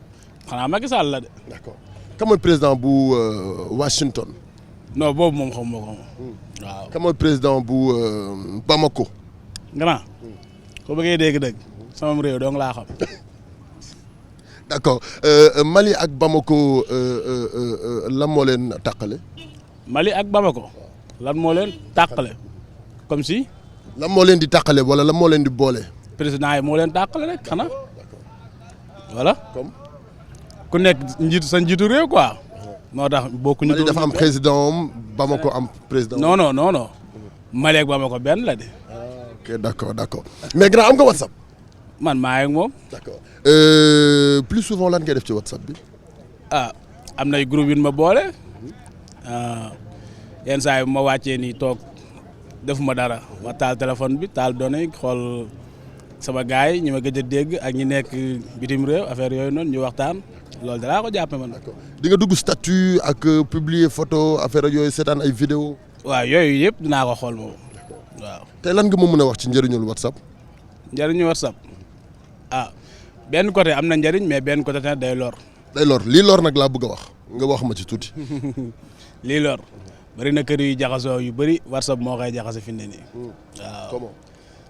xanaa Macky Sall la de d'accord kan mooy président bu Washington non boobu moom xam ma ko waaw kan mooy président bu Bamako grand ko bëggee dégg-dëgg sama réew dong laa xam. d'accord Mali ak Bamako lan moo leen tàqale. Mali ak Bamako lan moo leen tàqale comme si. lan moo leen di tàqale wala lan moo leen di boole. président yi moo leen tàqale rek xanaa voilà. comme ku nekk sa njiitu réew quoi. moo tax bokkuñu. Mali dafa am président am Bamako am président. non Mali ak Bamako benn la de. ok d'accord mais grand am nga WhatsApp. man maa ngi moom. d'accord plus souvent lan ngay def ci WhatsApp bi. am nay groupe yu ma boole. yenn saa yi ma wàccee nii toog defuma dara ma taal téléphone bi taal données xool sama gars yi ñi ma gëj a dégg ak ñi nekk bitim réew affaire yooyu noonu ñu waxtaan loolu dalaa ko jàppe man. d'accord di nga dugg statut ak publier photo affaire yooyu seetaan ay vidéo. waaw yooyu yëpp dinaa ko xool moom waaw. tey lan nga ma mën a wax ci njëriñul WhatsApp. njëriñu WhatsApp benn côté am na njëriñ mais benn côté tamit day lor. day lor lii lor nag laa bëgg a wax nga wax ma ci tuuti. lii lor bari na kër yu jaxasoo yu bëri WhatsApp moo koy jaxase fi mu ne nii. waaw comment.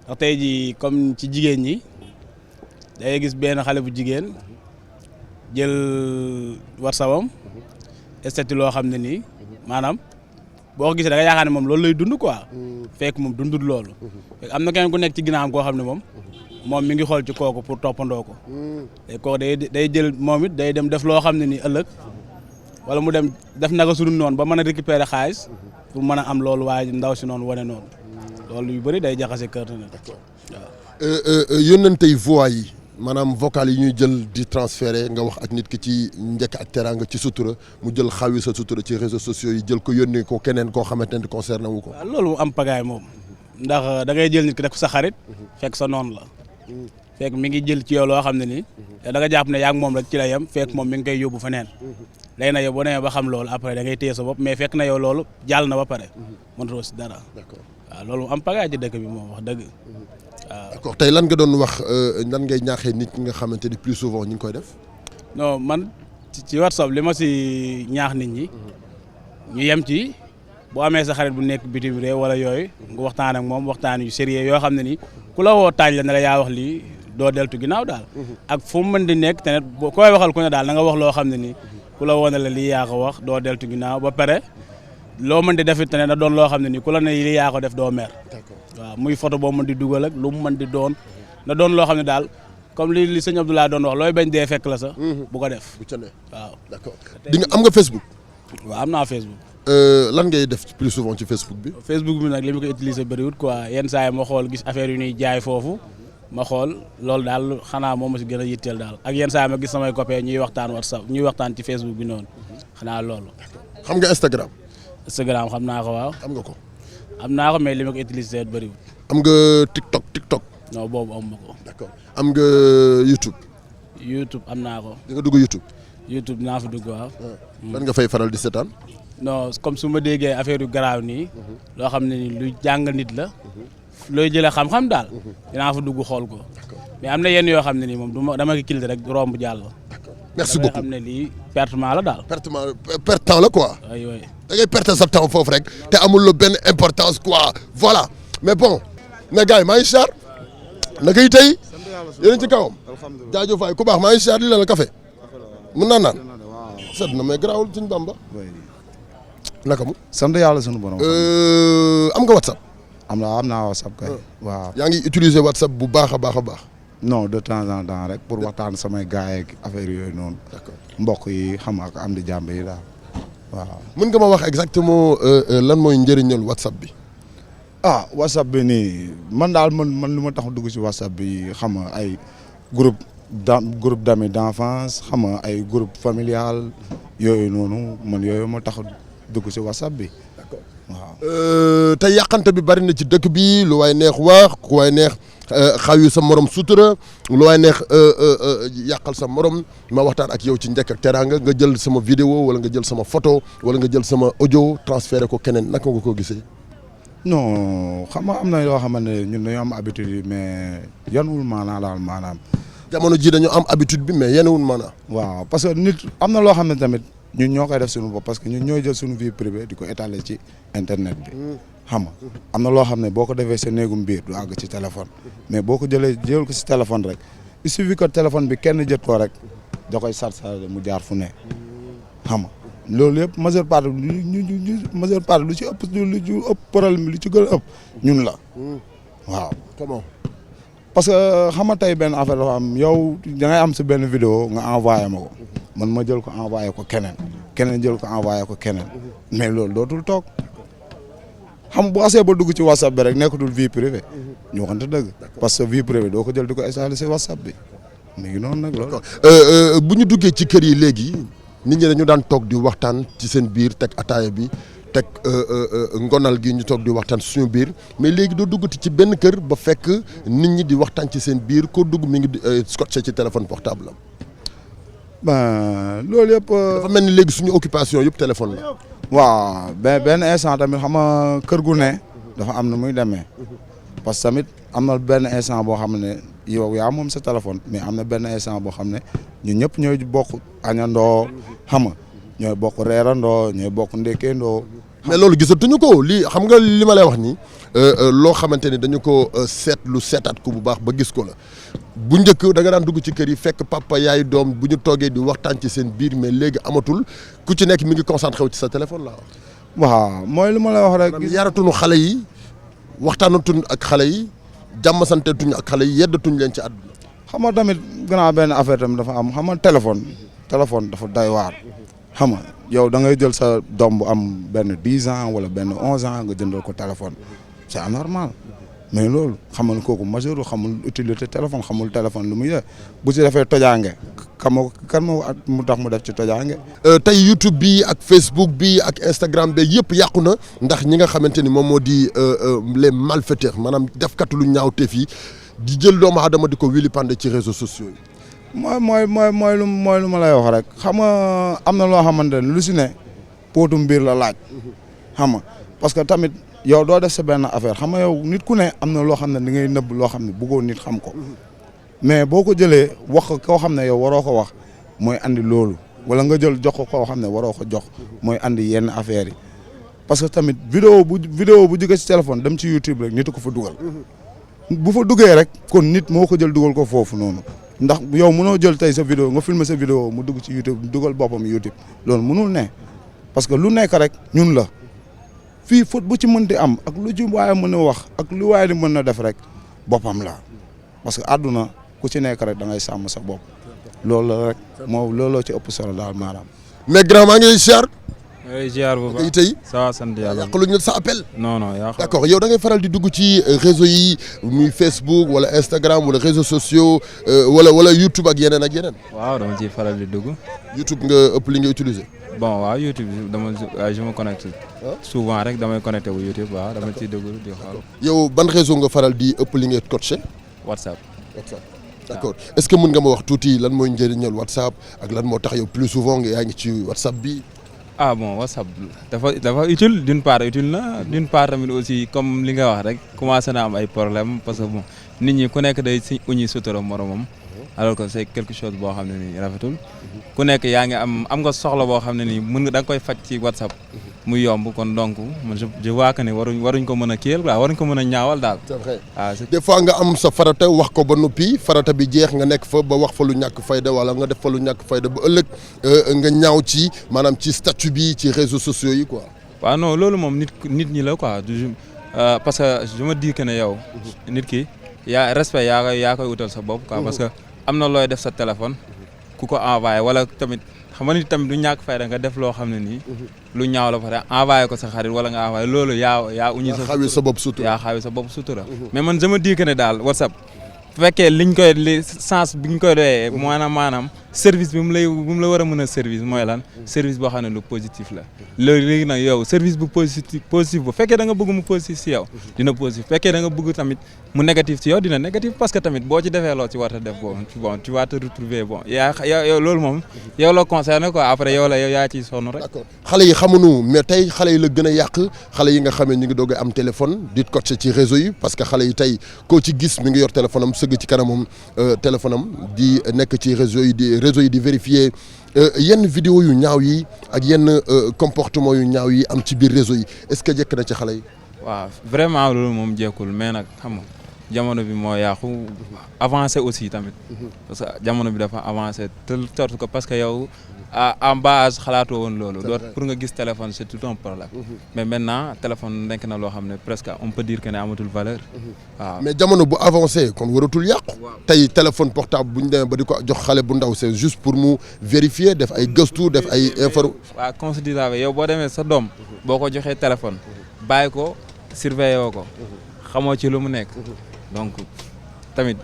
ndax tey jii comme ci jigéen ñi day gis benn xale bu jigéen jël WhatsApp am statut loo xam ne nii maanaam boo ko gisee da nga yaakaar ne moom loolu lay dund quoi fekk moom dundul loolu fekk am na keneen ku nekk ci ginnaawam koo xam ne moom mi ngi xool ci kooku pour toppandoo ko te kooku day jël moom it day dem def loo xam ne nii ëllëg wala mu dem def naka su dul noonu ba mën a récupérer xaalis pour mën a am loolu waaye ndaw si noonu wane noonu loolu yu bëri day jaxase kër na waaw. yónnantey voix yi maanaam vocal yi ñuy jël di transférer nga wax ak nit ki ci njëkk ak teraanga ci sutura mu jël xaawi sa sutura ci réseaux sociaux yi jël ko yónnee ko keneen koo xamante ne concerné wu ko. waaw loolu mu am pagaay moom ndax da ngay jël nit ki def ko sa xarit fekk sa noonu la fekk mi ngi jël ci yow loo xam ne nii da nga jàpp ne yaa ngi moom rek ci la yem fekk moom mi ngi koy yóbbu feneen léegi nag yow boo demee ba xam loolu après da ngay téye sa bopp mais fekk na yow loolu jàll na ba pare mënatoo si dara. d'accord waaw loolu am pagaay ci dëkk bi moom wax dëgg waaw. d'accord tey lan nga doon wax lan ngay ñaaxee nit ñi nga xamante ni plus souvent ñu ngi koy def. non man ci WhatsApp li ma si ñaax nit ñi ñu yem ci boo amee sa xarit bu nekk bitim réew wala yooyu nga waxtaan ak moom waxtaan yu sérieux yoo xam ne ni ku la woo taaj la ne la yaa wax lii doo deltu ginnaaw daal. ak fu mu mën di nekk te ne koy waxal ku ne daal na nga wax loo xam ne nii ku la woo ne la lii yaa ko wax doo deltu ginnaaw ba pare loo mën di def it ne na doon loo xam ne nii ku la ne lii yaa ko def doo mer. waaw muy photo boo mën di dugal ak lu mu mën di doon na doon loo xam ne daal comme li sëñ Abdoulaye doon wax looy bañ dee fekk la sax. bu ko def bu ca ne waaw. d'accord di nga am nga Facebook. waaw am naa Facebook. lan ngay def plus souvent ci Facebook bi. Facebook bi nag li ma ko utiliser bëriwut quoi yenn saa yi ma xool gis affaire yu ñuy jaay foofu ma xool loolu daal xanaa moom ma si gën a yitteel daal ak yenn saa yi ma gis samay copains ñuy waxtaan WhatsApp ñuy waxtaan ci Facebook bi noonu xanaa loolu. xam nga Instagram. Instagram xam naa ko waaw. xam nga ko. am naa ko mais li ma ko utiliser bëriwut. am nga TikTok. non boobu am ma ko. d'accord am nga YouTube. YouTube am naa ko. di nga dugg YouTube. YouTube naa fa dugg waaw. lan nga fay faral di seetaan. non comme su ma déggee affaire yu garaaw nii loo xam ne ni lu jàng nit la looy jëlee xam-xam daal dinaa fa dugg xool ko mais am na yenn yoo xam ne nii moom dama ko cliquer rek romb jàll. merci beaucoup xam ne lii pertement la daal. perte temps la quoi. oui oui. da ngay perte sa temps foofu rek te amul lu benn importance quoi voilà mais bon mais gars yi maa ngi char naka yi tey yéen ci kawam jaajëf waay ku baax maa ngi char li la la café mën naa naan set na mais garaawul suñu Bamba. naka mu. sant yàlla sunu borom. am nga WhatsApp. am naa WhatsApp kay. waaw yaa ngi utiliser WhatsApp bu baax a baax a baax. non de temps en temps rek pour waxtaan samay gars yeeg affaire yooyu noonu. d'accord mbokk yi xam ak am di jàmb yi daal waaw. mën nga ma wax exactement lan mooy njëriñal WhatsApp bi. WhatsApp bi nii man daal man lu ma tax dugg ci WhatsApp bi xam nga ay groupe d'amis d'enfance xam nga ay groupe familial yooyu noonu man yooyu ma tax dugg ci WhatsApp bi. d'accord waaw. te yàqante bi bari na ci dëkk bi lu waay neex wax ku waay neex xaw yu sa morom sutura lu waay neex yàqal sa morom ma waxtaan ak yow ci njëkk ak teraanga nga jël sama vidéo wala nga jël sama photo wala nga jël sama audio transféré ko keneen naka nga ko gisee. non xam nga am na yoo xamante ne ñun dañoo am habitude yi mais yanwul maanaa daal maanaam. jamono ji dañoo am habitude bi mais yanwul maanaa. waaw parce que nit am na loo xam ne tamit ñun ñoo koy def suñu bopp parce que ñun ñooy jël suñu vie privée di ko étaler ci internet bi. xam nga am na loo xam ne boo ko defee sa néegum biir du àgg ci téléphone mais boo ko jël ko si téléphone rek il suffit que téléphone bi kenn jët ko rek da koy chargé mu jaar fu ne xam nga loolu yëpp majeure part lu ci ëpp problème lu ci gën a ëpp ñun la waaw. comment. parce que xam nga tey benn affaire dafa am yow da ngay am sa benn vidéo nga envoyé ma ko man ma jël ko envoyé ko keneen jël ko envoyé ko keneen mais loolu dootul toog. xam bu asee ba dugg ci WhatsApp bi rek nekkatul vie privée ñu waxante dëgg parce que vie privée doo ko jël di ko installé ci WhatsApp bi mi ngi noonu nag loolu. bu ñu duggee ci kër yi léegi nit ñi dañu daan toog di waxtaan ci seen biir teg ataaya bi teg ngonal gi ñu toog di waxtaan suñu biir mais léegi doo duggati ci benn kër ba fekk nit ñi di waxtaan ci seen biir koo dugg mi ngi scotché ci téléphone portable am. ben loolu yëpp. dafa mel ni léegi suñu occupation yëpp téléphone la. waaw benn instant tamit xam nga kër gu ne dafa am na muy demee parce que tamit am na benn instant boo xam ne yow yaa moom sa téléphone mais am na benn instant boo xam ne ñun ñëpp ñooy bokk añandoo xam nga ñooy bokk reerandoo ñooy bokk ndekkeendoo. mais loolu gisatuñu ko lii xam nga li ma lay wax nii loo xamante ni dañu ko seetlu seetaat ko bu baax ba gis ko la bu njëkk da nga daan dugg ci kër yi fekk papa yaay doom bu ñu toogee di waxtaan ci seen biir mais léegi amatul ku ci nekk mi ngi concentré wu ci sa téléphone la. waaw mooy lu ma la wax rek. yaratuñu xale yi waxtaanatuñ ak xale yi jàmm santeetuñ ak xale yi yeddatuñ leen ci àdduna. xam nga tamit gannaaw benn affaire tamit dafa am xam nga téléphone dafa doy waar. xam nga yow da ngay jël sa doom bu am benn 10 ans wala benn 11 ans nga jëndal ko téléphone c'est anormal mais loolu xamal kooku majeur xamul utilité téléphone xamul téléphone lu muy def bu ci defee tojaange kan moo mu tax mu def ci tojaange. tey YouTube bi ak Facebook bi ak Instagram bi yëpp yàqu na ndax ñi nga xamante ni moom moo di les malfaiteurs maanaam defkatu lu ñaawteef yi di jël doomu aadama di ko wili pande ci réseaux sociaux yi. mooy lu ma lay wax rek xam nga am na loo xamante ne lu si ne póotum mbir la laaj xam nga parce que tamit yow doo def sa benn affaire xam nga yow nit ku ne am na loo xam ne da ngay nëbb loo xam ne bëggoo nit xam ko mais boo ko jëlee wax koo xam ne yow waroo ko wax mooy andi loolu wala nga jël jox ko koo xam ne waroo ko jox mooy andi yenn affaires yi parce que tamit vidéo bu jógee ci téléphone dem ci YouTube rek nit ko fa dugal bu fa duggee rek kon nit moo ko jël dugal ko foofu noonu. ndax yow mënoo jël tey sa vidéo nga filmer sa vidéo mu dugg ci YouTube dugal boppam YouTube loolu mënul ne parce que lu nekk rek ñun la fii faute bu ci mën di am ak lu ci waaye mën a wax ak lu waaye di mën na def rek boppam la parce que àdduna ku ci nekk rek da ngay sàmm sa bopp loolu la rek moo looloo ci ëpp solo daal maanaam. mais grand maa ngi lay ziar. oui ziar bu baax tey ça va sant yàlla. yàqaluñ la sa appel. non yaa d'accord yow da ngay faral di dugg ci réseau yi muy Facebook wala Instagram wala réseaux sociaux wala YouTube ak yeneen ak yeneen. waaw dama ciy faral di dugg. YouTube nga ëpp li nga utiliser. bon waaw YouTube je me connecte souvent rek damay connecté wu YouTube waaw dama ciy dugg di xool. yow ban réseau nga faral di ëpp li ngay coaché. WhatsApp. d'accord est-ce que mën nga ma wax tuuti lan mooy njëriñal WhatsApp ak lan moo tax yow plus souvent nga yaa ngi ci WhatsApp bi. ah bon WhatsApp dafa utile d'une part utile na d'une part tamit aussi comme li nga wax rek commencé na am ay problème parce que bon nit ñi ku nekk day si uñi sutura moromam alors que c'est quelque chose boo xam ne nii rafetul ku nekk yaa ngi am nga soxla boo xam ne nii mën nga da nga koy faj ci WhatsApp muy yomb kon donc man je vois que ne waruñ ko mën a kiyal quoi waruñ ko mën a ñaawal daal. c'est vrai des fois nga am sa farata wax ko ba noppi farata bi jeex nga nekk fa ba wax fa lu ñàkk fayda wala nga def fa lu ñàkk fayda ba ëllëg nga ñaaw ci maanaam ci statut bi ci réseaux sociaux yi quoi. waaw non loolu moom nit ñi la quoi parce que je me dis que ne yow. nit ki respect yaa koy utal sa bopp quoi parce que am na looy def sa téléphone ku ko envoyé wala tamit. xam nga ni tamit du ñàkk fayda nga def loo xam ne nii lu ñaaw la pare envoyé ko sa xarit wala nga envoyé loolu yaa uñi sa bopp sutura mais man je me dis que ne daal WhatsApp bu fekkee sens bi ñu koy doyee maanaam service bi mu la war a mën a service mooy lan service boo xam ne lu positif la léegi nag yow service bu positif bu fekkee da nga bëgg mu positif si yow dina positif fekkee da nga bëgg tamit mu négatif si yow dina négatif parce que tamit boo ci defee loo ci war a def bon tu vas te retrouver bon yow loolu moom yow la concerné quoi après yow yaa ciy sonn rek. d'accord xale yi xamuñu mais tey xale yi la gën a yàq xale yi nga xam ne ñu ngi doog a am téléphone di coacher ci réseau yi parce que xale yi tey koo ci gis mi ngi yor téléphone am sëgg ci kanamam téléphone am di nekk ci réseau yi di vérifier yenn vidéo yu ñaaw yi ak yenn comportement yu ñaaw yi am ci biir réseau yi est-ce que jekk na ci xale yi. waaw vraiment loolu moom jekkul mais nag xam nga jamono bi moo yàqu avancé aussi tamit parce que jamono bi dafa avancé te sorte que parce que yow en bas âge xalaatoo woon loolu doot pour nga gis téléphone c'est tout un problème mais maintenant téléphone nekk na loo xam ne presque on peut dire que ne amatul valeur waaw mais jamono bu avancé kon waratul yàqu tey téléphone portable bu ñu demee ba di ko jox xale bu ndaw c'est juste pour mu vérifier def ay gëstu def ay info waaw considérable yow boo demee sa doom boo ko joxee téléphone bàyyi ko surveiller woo ko xamoo ci lu mu nekk donc tamit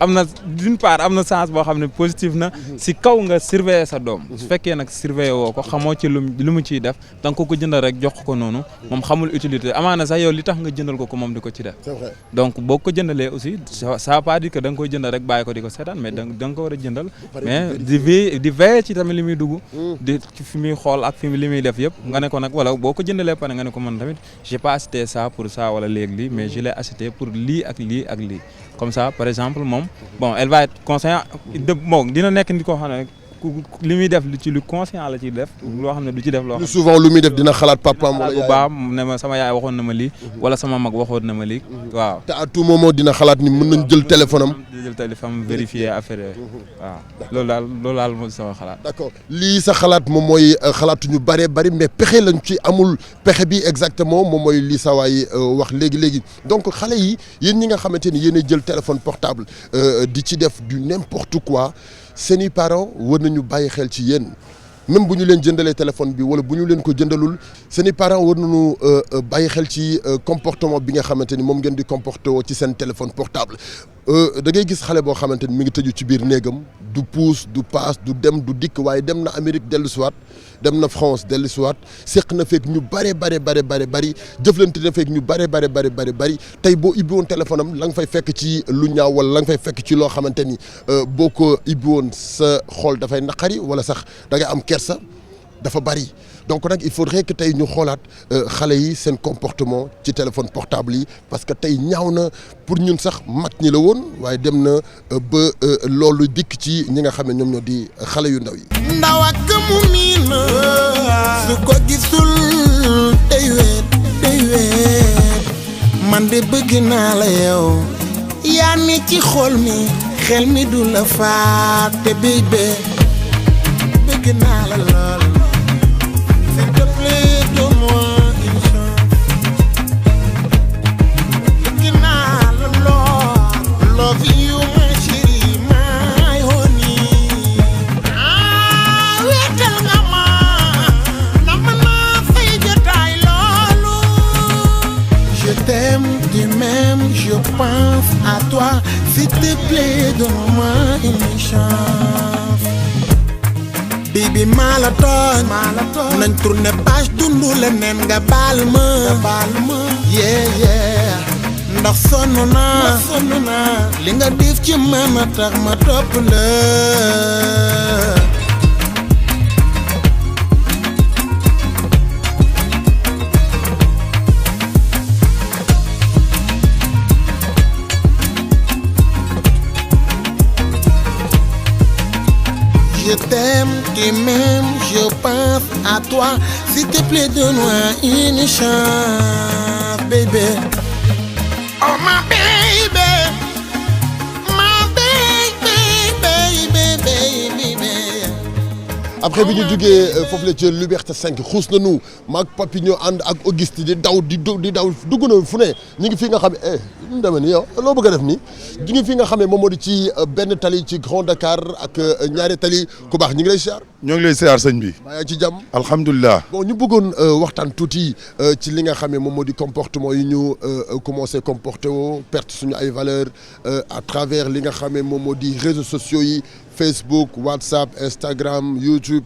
am na d'une part am na sens boo xam ne positif na si kaw nga surveiller sa doom su fekkee nag surveiller woo ko xamoo ci lu mu ciy def da nga ko jëndal rek jox ko noonu moom xamul utilité amaana sax yow li tax nga jëndal ko moom di ko ci def donc boo ko jëndalee aussi ça veut pas dire que da nga koy jëndal rek bàyyi ko di ko seetaan mais da nga ko war a jëndal mais di veiller ci tamit li muy dugg di fi muy xool ak fi li muy def yëpp nga ne ko nag wala boo ko jëndalee pare nga ne ko man tamit j'ai pas acheté ça pour ça wala léegi lii mais je l'ai acheté pour lii ak lii ak lii comme ça par exemple moom bon elle va être conscient bon dina nekk nit koo xam ne li muy def ci lu conscient la ciy def loo xam ne du ci def loo xam ne souvent lu muy def dina xalaat papaam wala bu baax ne ma sama yaay waxoon na ma lii wala sama mag waxoon na ma lii waaw te à tout moment dina xalaat ni mën nañ jël téléphone am jël téléphone vérifier affaire yooyu waaw loolu daal mooy sama xalaat. d'accord lii sa xalaat moom mooy xalaatu ñu bëree bëri mais pexe lañ ci amul pexe bi exactement moom mooy lii sa waay wax léegi donc xale yi yéen ñi nga xamante ni yéen a jël téléphone portable di ci def du n'importe quoi seeni parents war nañu bàyyi xel ci yéen. même bu ñu leen jëndalee téléphone bi wala bu ñu leen ko jëndalul seeni parents war nañu bàyyi xel ci comportement bi nga xamante ni moom ngeen di comporté woo ci seen téléphone portable da ngay gis xale boo xamante ni mi ngi tëju ci biir néegam du puus du paas du dem du dikk waaye dem na Amérique dellu siwaat dem na France dellu siwaat seq na fekk ñu bari jëflante na fekk ñu bari tey boo ibbi woon téléphone am la nga fay fekk ci lu ñaaw wala la nga fay fekk ci loo xamante ni boo ko ibbi woon sa xol dafay naqari wala sax da ngay am kersa dafa bari donc nag il faudrait que tey ñu xoolaat xale yi seen comportement ci téléphone portable yi parce que tey ñaaw na pour ñun sax mag ñi la woon waaye dem na ba loolu dikk ci ñi nga xam ne ñoom ñoo di xale yu ndaw yi. ndaw ak mu miin su ko gisul day weet man de bëgg naa la yow yaa ne ci xol mi xel mi du la fàtte bébé bëgg naa la lool. S'il te plaît, donne-moi une chance. Looking at the Lord, love you, my chérie, my honey. Waiting na fay jotaay loolu. Je t'aime du même, je pense à toi. S'il te plaît, donne-moi une chance. Baby maa la tooñ nañ tourné page dundu leneen nga baal ma yeah ndax sonn naa li nga def ci man a tax ma topp la. Je t'aime, tu m'aimes, je pense à toi. S'il te plaît, donne-moi une chance, baby. Oh, my baby. My baby, baby. après bi ñu jugee foofu la ci Liberté 5 xuus nañu maag papi ñoo ànd ak Auguste di daw dugg na fu ne ñu ngi fi nga xam ne ñu demee nii yow loo bëgg a def nii ñu ngi fi nga xam ne moom moo di ci benn tali ci Grand Dakar ak ñaari tali ku baax ñu ngi lay siyaar. ñoo ngi lay siyaar sëñ bi. maa ngi ci jàmm. alhamdulilah. bon ñu bëggoon waxtaan tuuti ci li nga xam ne moom moo di comportement yi ñu commencé comporté woo perte suñu ay valeurs à travers li nga xam ne moom moo di réseaux sociaux yi. Facebook WhatsApp Instagram YouTube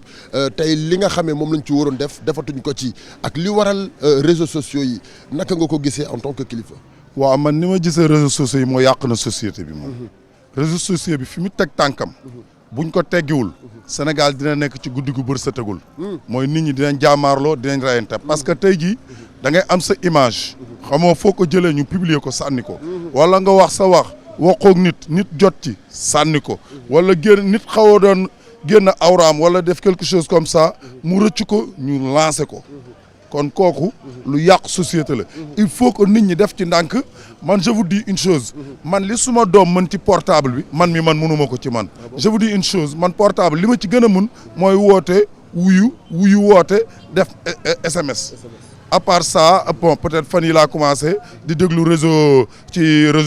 tey li nga xamee moom lañ ci waroon defatuñ ko ci ak li waral réseaux sociaux yi naka nga ko gisee en tant que kilifa. waaw man ni ma gisee réseaux sociaux yi moo yàq na société bi moom. réseaux sociaux bi fi mu teg tànkam. buñ ko teggiwul. Sénégal dina nekk ci guddi gu bër sëtagul. mooy nit ñi dinañ jaamaarloo dinañ rayante parce que tey jii da ngay am sa image. xamoo foo ko jëlee ñu publier ko sànni ko. wala nga wax sa wax. waxoog nit jot ci sànni ko wala nit xaw a doon génn awraam wala def quelque chose comme ça mu rëcc ko ñu lancé ko kon kooku lu yàq société la il faut que nit ñi def ci ndànk man je vous dis une chose man li suma doom mën ci portable bi man mënuma ko ci man je vous dis une chose man portable li ma ci gën a mun mooy woote wuyu woote def SMS à part ça bon peut-être fan yi laa commencé di déglu réseaux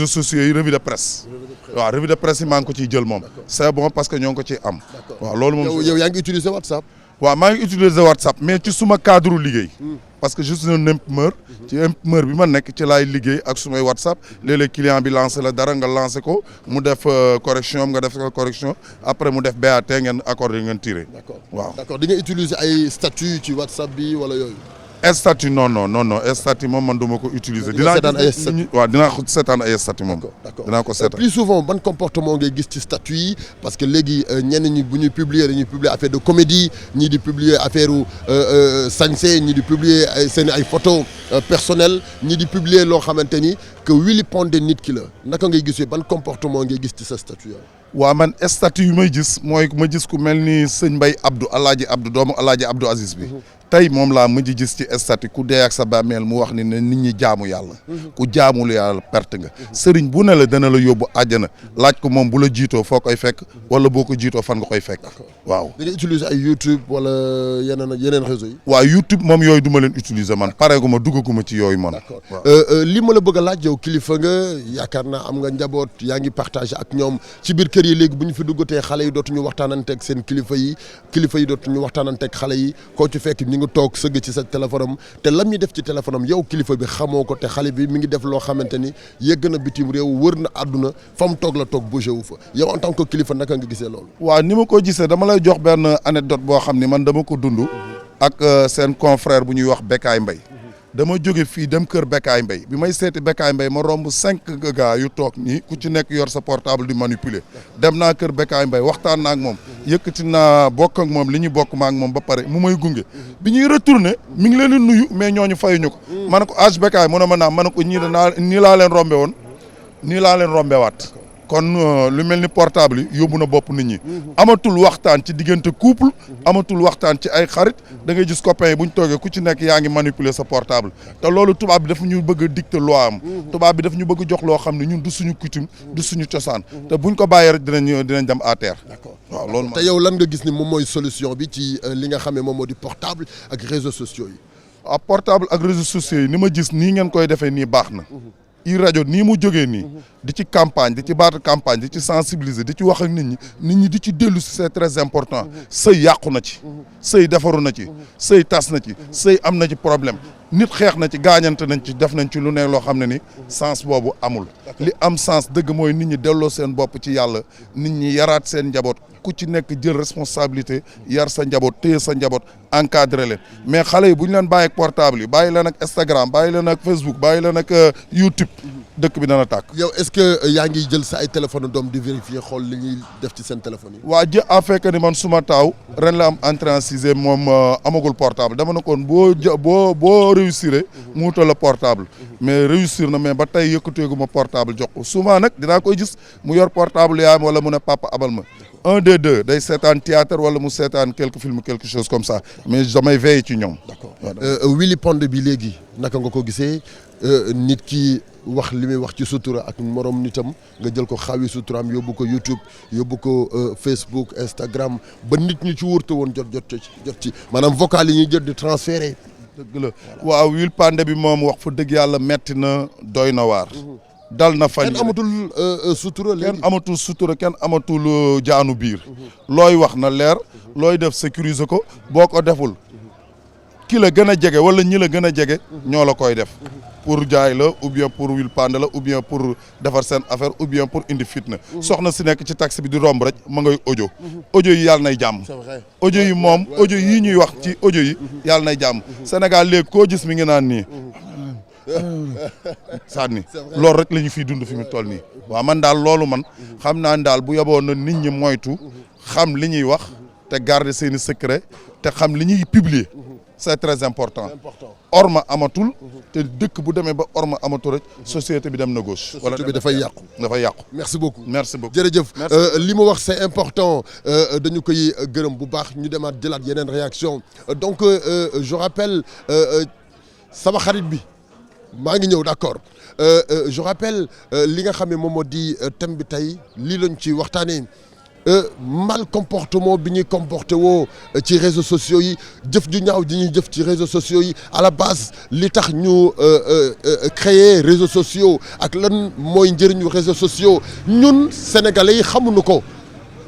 sociaux yi revue de presse waaw revue de presse yi maa ngi ko ciy jël moom c'est bon parce que ñoo ngi ko ciy am waaw loolu moom yow yaa ngi utiliser WhatsApp waaw maa ngi utiliser WhatsApp mais ci suma cadre liggéey parce que je suis un imprimeur ci imprimeur bi ma nekk ci laay liggéey ak sumay WhatsApp léeg-léeg client bi lancé la dara nga lancé ko mu def correction nga def correction après mu def BAT ngeen accordé ngeen tiré waaw d'accord di nga utiliser ay statut ci WhatsApp bi wala yooyu statut non statut moom man duma ko utiliser. dinaa ko seetaan ay statut moom. dinaa ko seetaan plus souvent ban comportement ngay gis ci statut yi parce que léegi ñenn ñi bu ñuy publier dañuy publier affaire de comédie ñii di publier affaire sañse ñii di publier seen ay photos personnelles ñii di publier loo xamante ni que wili pondé nit ki la naka ngay gis ban comportement ngay gis ci sa statut yooyu. waaw man statut yu may gis mooy ma gis ku mel ni sëñ Mbaye Abdou Alaaji Abdou doomu Alaaji Abdou Aziz bi. tey moom laa mujj gis ci statut ku dee ak sa bàmmeel mu wax ni ne nit ñi jaamu yàlla ku jaamul yàlla perte nga sëriñ bu ne la dana la yóbbu àjjana laaj ko moom bu la jiitoo foo koy fekk wala boo ko jiitoo fan nga koy fekk waaw. da ngay utiliser ay YouTube wala yeneen réseaux yi. waaw YouTube moom yooyu du ma leen utiliser man pareeguma duggaguma ci yooyu man. li ma la bëgg a laaj yow kilifa nga yaakaar naa am nga njaboot yaa ngi partagé ak ñoom ci biir kër yi léegi bu ñu fi duggatee xale yi dootuñu waxtaananteeg seen kilifa yi dootuñu waxtaananteeg xale yi koo ci fekk ñu ngi toog sëgg ci sa téléphone am te lam ñu def ci téléphone am yow kilifa bi xamoo ko te xale bi mi ngi def loo xamante ni yëgg na bitim réew wër na àdduna fa mu toog la toog bougé wu fa yow en tant que kilifa naka nga gisee loolu. waaw ni ma ko gisee dama lay jox benn anecdote boo xam ni man dama ko dund ak seen confrère bu ñuy wax Bekaay Mbaye dama jóge fii dem kër Bekaay Mbaye bi may seeti Bekaay Mbaye ma romb 5 gars yu toog nii ku ci nekk yor sa portable di manipuler dem naa kër Bekaay Mbaye waxtaan naa ak moom yëkkati naa bokk ak moom li ñu bokk ma ak moom ba pare mu may gunge bi ñuy retourné mi ngi leen di nuyu mais ñooñu fayuñu ko. ma ne ko âge Bekaay mu ne ma naam ma ne ko nii laa leen rombe woon nii laa leen rombewaat. kon lu mel ni portable yi yóbbu na bopp nit ñi amatul waxtaan ci diggante couple amatul waxtaan ci ay xarit da ngay gis copains yi bu ñu toogee ku ci nekk yaa ngi manipuler sa portable te loolu tubaab bi daf ñu bëgg a dicter loi am tubaab bi daf ñu bëgg jox loo xam ne ñun du suñu coutume du suñu cosaan te buñ ko bàyyee rek dinañ dem à terre. waaw loolu te yow lan nga gis ni moom mooy solution bi ci li nga xam ne moom moo di portable ak réseaux sociaux yi. ah portable ak réseaux sociaux yi ni ma gis nii ngeen koy defee nii baax na. rajo nii mu jógee nii di ci campagne di ci battre campagne di ci sensibiliser di ci wax ak nit ñi di ci dellu si c'est très important sëy yàqu na ci sëy defaru na ci sëy tas na ci sëy am na ci problème nit xeex na ci gaañante nañ ci def nañ ci lu ne loo xam ne ni sens boobu amul li am sens dëgg mooy nit ñi delloo seen bopp ci yàlla nit ñi yaraat seen njaboot ku ci nekk jël responsabilité yar sa njaboot téye sa njaboot encadré leen mais xale yi bu ñu leen bàyyi ak portable yi bàyyi leen ak Instagram bàyyi leen ak Facebook bàyyi leen ak YouTube dëkk bi dana tàkk. yow est-ce que yaa ngi jël sa ay téléphone doom di vérifier xool li ñuy def ci seen téléphone yi. waa ji a fekk ni man suma taaw ren la am entrée en sixième moom amagul portable dama ne kon boo réussir mu wutal la portable mais réussir na mais ba tey yëkkateegu ma portable jox ko souvent nag dinaa koy gis mu yor portable yaayam wala mu ne papa abal ma. un des deux day seetaan théâtre wala mu seetaan quelque film quelque chose comme ça mais damay veiller ci ñoom. d'accord Willy Pondé bi léegi naka nga ko gisee nit ki wax li muy wax ci sutura ak morom nitam nga jël ko xaawi suturaam yóbbu ko YouTube yóbbu ko Facebook Instagram ba nit ñi ci wërte woon jot ci maanaam vocal yi ñuy jot di transférer. dëgg la waaw Willy Pondé bi moom wax fa dëgg yàlla metti na doy na waar. dal na fan kenn amatul sutura léegi kenn amatul sutura kenn amatul jaanu biir looy wax na leer looy def sécuriser ko boo ko deful ki la gën a jege wala ñi la gën a jege ñoo la koy def pour jaay la ou bien pour Willy Pondé la ou bien pour defar seen affaire ou bien pour indi fitna soxna si nekk ci taxi bi di romb rek ma ngay audio yi yàlla nay jàmm audio yi moom audio yii ñuy wax ci audio yi yàlla nay jàmm Sénégal léegi koo gis mi ngi naan nii sànni loolu rek la ñu fiy dund fi mu toll nii waaw man daal loolu man xam naa ne daal bu yeboon na nit ñi moytu xam li ñuy wax te garder seeni secret te xam li ñuy publier c'est très important orma amatul te dëkk bu demee ba orma amatul rek société bi dem na gauche. wala société bi dafay yàqu. merci beaucoup jërëjëf li mu wax c'est important dañu koy gërëm bu baax ñu demaat jëlaat yeneen réaction donc je rappelle sama xarit bi maa ngi ñëw d'accord je rappelle li nga xam ne moom moo di thème bi tey lii lañ ci waxtaanee mal comportement bi ñuy comporté woo ci réseaux sociaux yi jëf ju ñaaw ji ñuy jëf ci réseaux sociaux yi à la base li tax ñu créer réseaux sociaux ak lan mooy njëriñu réseaux sociaux ñun sénégalais yi xamuñu ko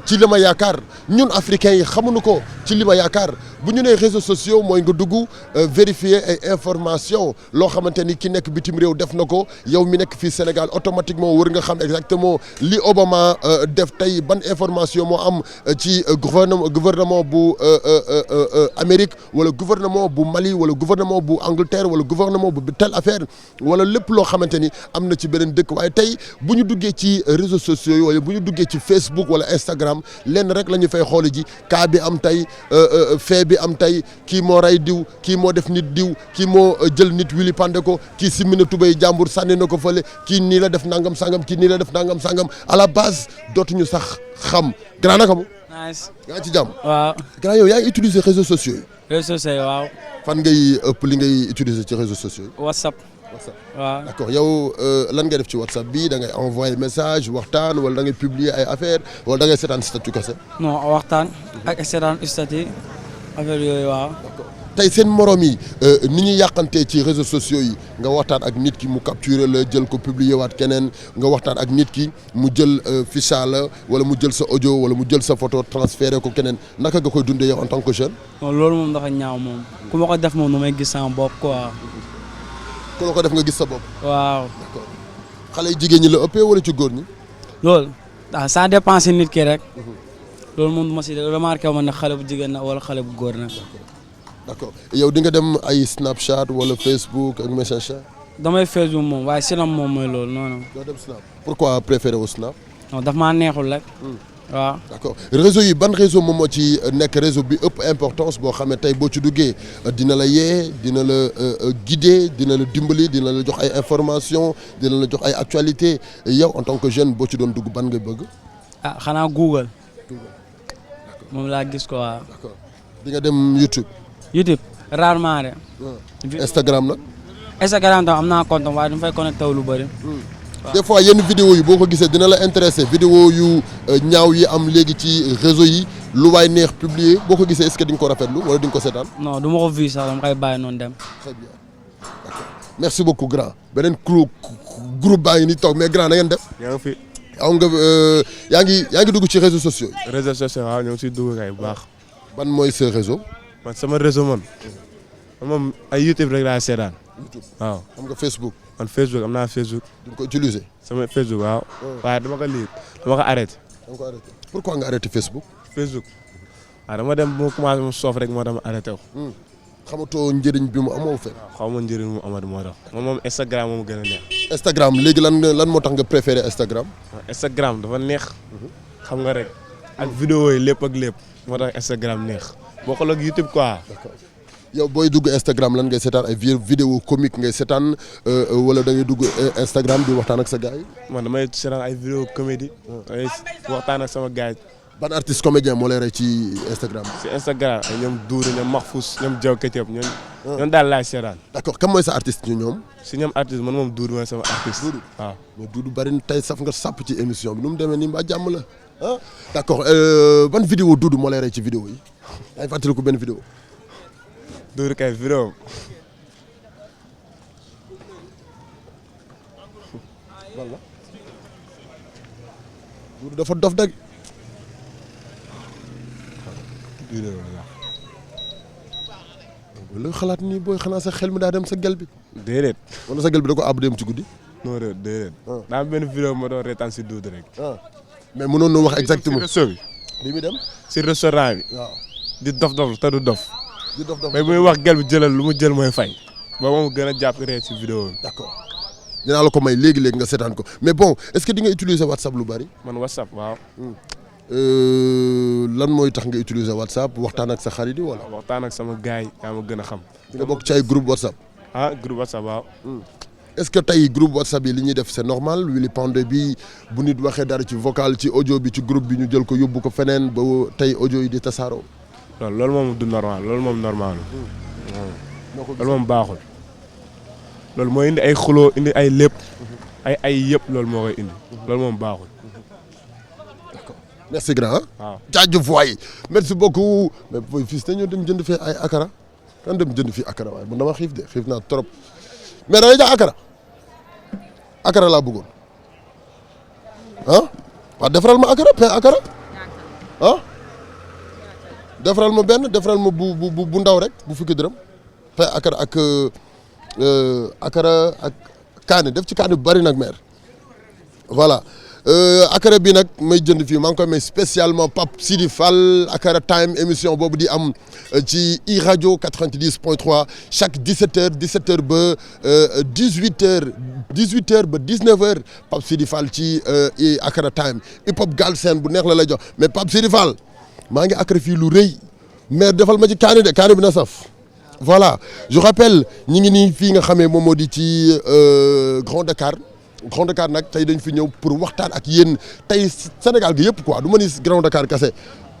ci li ma yaakaar ñun africains yi xamuñu ko ci li ma yaakaar bu ñu nee réseaux sociaux mooy nga dugg vérifier ay information loo xamante ni ki nekk bitim réew def na ko yow mi nekk fii Sénégal automatiquement war nga xam exactement li Obama def tey ban information moo am ci gouvernement bu Amérique wala gouvernement bu Mali wala gouvernement bu Angleterre wala gouvernement bu telle affaire wala lépp loo xamante ni am na ci beneen dëkk waaye tey bu ñu duggee ci réseaux sociaux yi wala bu ñu duggee ci Facebook wala Instagram lenn rek la ñu fay xooli ji cas bi am tey fee bi am tey kii moo rey diw kii moo def nit diw kii moo jël nit Willy Pondé ko kii simmi na tubéy jàmbur sànni na ko fële kii nii la def nangam sangam kii nii la def nangam sangam à la base dootuñu sax xam grand naka mu. nice. yaa ngi ci jàmm. waaw. grand yow yaa ngi utiliser réseaux sociaux yi. réseaux sociaux waaw. fan ngay ëpp li ngay utiliser ci réseaux sociaux yi. WhatsApp. waaw d'accord yow lan ngay def ci WhatsApp bi da ngay envoyer message waxtaan wala da ngay publier ay affaire wala da ngay seetaan statut kese. non waxtaan ak seetaan statut affaire yooyu waaw. tey seen morom yi ni ñuy yàqantee ci réseaux sociaux yi nga waxtaan ak nit ki mu capturer la jël ko publier waat keneen nga waxtaan ak nit ki mu jël fichier la wala mu jël sa audio wala mu jël sa photo transférer ko keneen naka nga koy dundee yow en tant que jeune. non loolu moom dafa ñaaw moom ku ma ko def moom damay gis sama bopp quoi. ku la ko def nga gis sa bopp. waaw. d'accord xale yu jigéen ñi la ëppee wala ci góor ñi. loolu ah ça dépend si nit ki rek. loolu moom ma si remarqué ma ne xale bu jigéen na wala xale bu góor na. d'accord yow di nga dem ay Snapchat wala Facebook ak Messenger. damay Facebook moom waaye Snap moom mooy loolu non. doo dem Snap. pourquoi préféré wu Snap. non daf maa neexul rek. waaw. d'accord réseau yi ban réseau moom moo ci nekk réseau bi ëpp importance boo xam ne tey boo ci duggee dina la yee dina la guider dina la dimbali dina la jox ay information dina la jox ay actualité yow en tant que jeune boo ci doon dugg ban nga bëgg. ah xanaa Google. moom laa gis ko waaw. d'accord di nga dem YouTube. YouTube rarement de. Instagram nag. Instagram tam am naa compte waaye du fay connecté wu lu bëri. des fois yenn vidéo yi boo ko gisee dina la intéressé vidéo yu ñaaw yi am léegi ci réseau yi lu waay neex publier boo ko gisee est-ce que di nga ko rafetlu wala di nga ko seetaan. non du ma ko vu sax dama koy bàyyi noonu dem. très bien d'accord merci beaucoup grand beneen groupe baa ngi ni toog mais grand na ngeen def. yaa ngi fi. aw nga yaa ngi dugg ci réseaux sociaux yi. réseaux sociaux waaw ñoo ngi siy dugg kay bu baax. ban mooy sa réseau. man sama réseau man moom ay YouTube rek laa seetaan. YouTube waaw. am nga Facebook. man Facebook am naa Facebook. di nga ko utiliser. sama Facebook waaw. waaye dama ko lire dama ko arrêté. dama ko arrêté pourquoi nga arrêté Facebook. Facebook waaw dama dem mu commencé mu soof rek moo tax ma arrêté ko. xamatoo njëriñ bi mu amoo fenn. xaw ma njëriñ mu amati moo tax moom Instagram moom gën a neex. Instagram léegi lan moo tax nga préféré Instagram. Instagram dafa neex. xam nga rek. ak vidéo yi lépp ak lépp moo tax Instagram neex. bokkul ak YouTube quoi. d'accord yow booy dugg Instagram lan ngay seetaan ay vidéo comique ngay seetaan wala da ngay dugg Instagram di waxtaan ak sa gars yi. man damay seetaan ay vidéo comédie. damay waxtaan ak sama gars yi. ban artiste comédien moo lay rey ci Instagram. ci Instagram ay ñoom Doudou ñoom Mahfous ñoom Diaw Ketchup ñoom daal laay seetaan. d'accord kan mooy sa artiste ñu ñoom. si ñoom artiste man moom Doudou mooy sama artiste. Doudou waaw. mais Doudou bari na tey saf nga sàpp ci émission bi nu mu demee nii mbaa jàmm la ah. d'accord ban vidéo Doudou moo lay rey ci vidéo yi ay fàttaliku benn vidéo. Doudou kay vidéo. walla Doudou dafa dof dëgg. lu xalaat nii booy xanaa sa xel mi daa dem sa gel bi. déedéet. wala sa gel bi da ko àbb dem ci guddi. non déedéet. daa am benn vidéo ma doon reetaan si Doudou rek. mais mënoon na wax exactement. si resto bi. li muy dem. si restaurant bi. waaw di dof te du dof. di dof mais bu muy wax gel bi jëlal lu mu jël mooy fay. ba moom gën a jàpp ree si vidéo bi. d'accord dinaa la ko may léegi nga seetaan ko mais bon est-ce que di nga utiliser WhatsApp lu bari. man WhatsApp waaw. lan mooy tax nga utiliser WhatsApp waxtaan ak sa xarit yi wala. waxtaan ak sama gars yi yaa ma gën a xam. di nga bokk ci ay groupe WhatsApp. groupe WhatsApp waaw. est-ce que tey groupe WhatsApp yi li ñuy def c'est normal Willy Pandé bi bu nit waxee dara ci vocal ci audio bi ci groupe bi ñu jël ko yóbbu ko feneen ba tey audio yi di tasaaroo. loolu moom du normal loolu moom normal. loolu moom baaxul. loolu mooy indi ay xuloo indi ay lépp. ay yëpp loolu moo koy indi. loolu moom baaxul. merci grand waaw jaajëf waay merci beaucoup mais booy fii dañoo dem jënd fee ay akara kan dem jënd fii akara waaye man dama xiif de xiif naa trop mais da ngay jaay akara laa bëggoon waaw defaral ma akara pain akara defaral ma benn defaral ma bu ndaw rek bu fukki dërëm pain akara ak kaani def ci kaani bu bari nag mère voilà akara bi nag may jënd fii maa ngi koy may spécialement Pape Sidi Fall Akara Time émission boobu di am ci iRadio 90.3 chaque 17h ba 18h ba 19h Pape Sidi Fall ci Akara Time hip hop Galsen bu neex la lay jox mais Pape Sidi Fall maa ngi akara fii lu rëy mais defal ma ci kaani bi na saf voilà je rappelle ñi ngi nii fii nga xamee moom moo di ci Grand Dakar nag tey dañ fi ñëw pour waxtaan ak yéen tey Sénégal gi yëpp quoi du ma ni Grand Dakar kese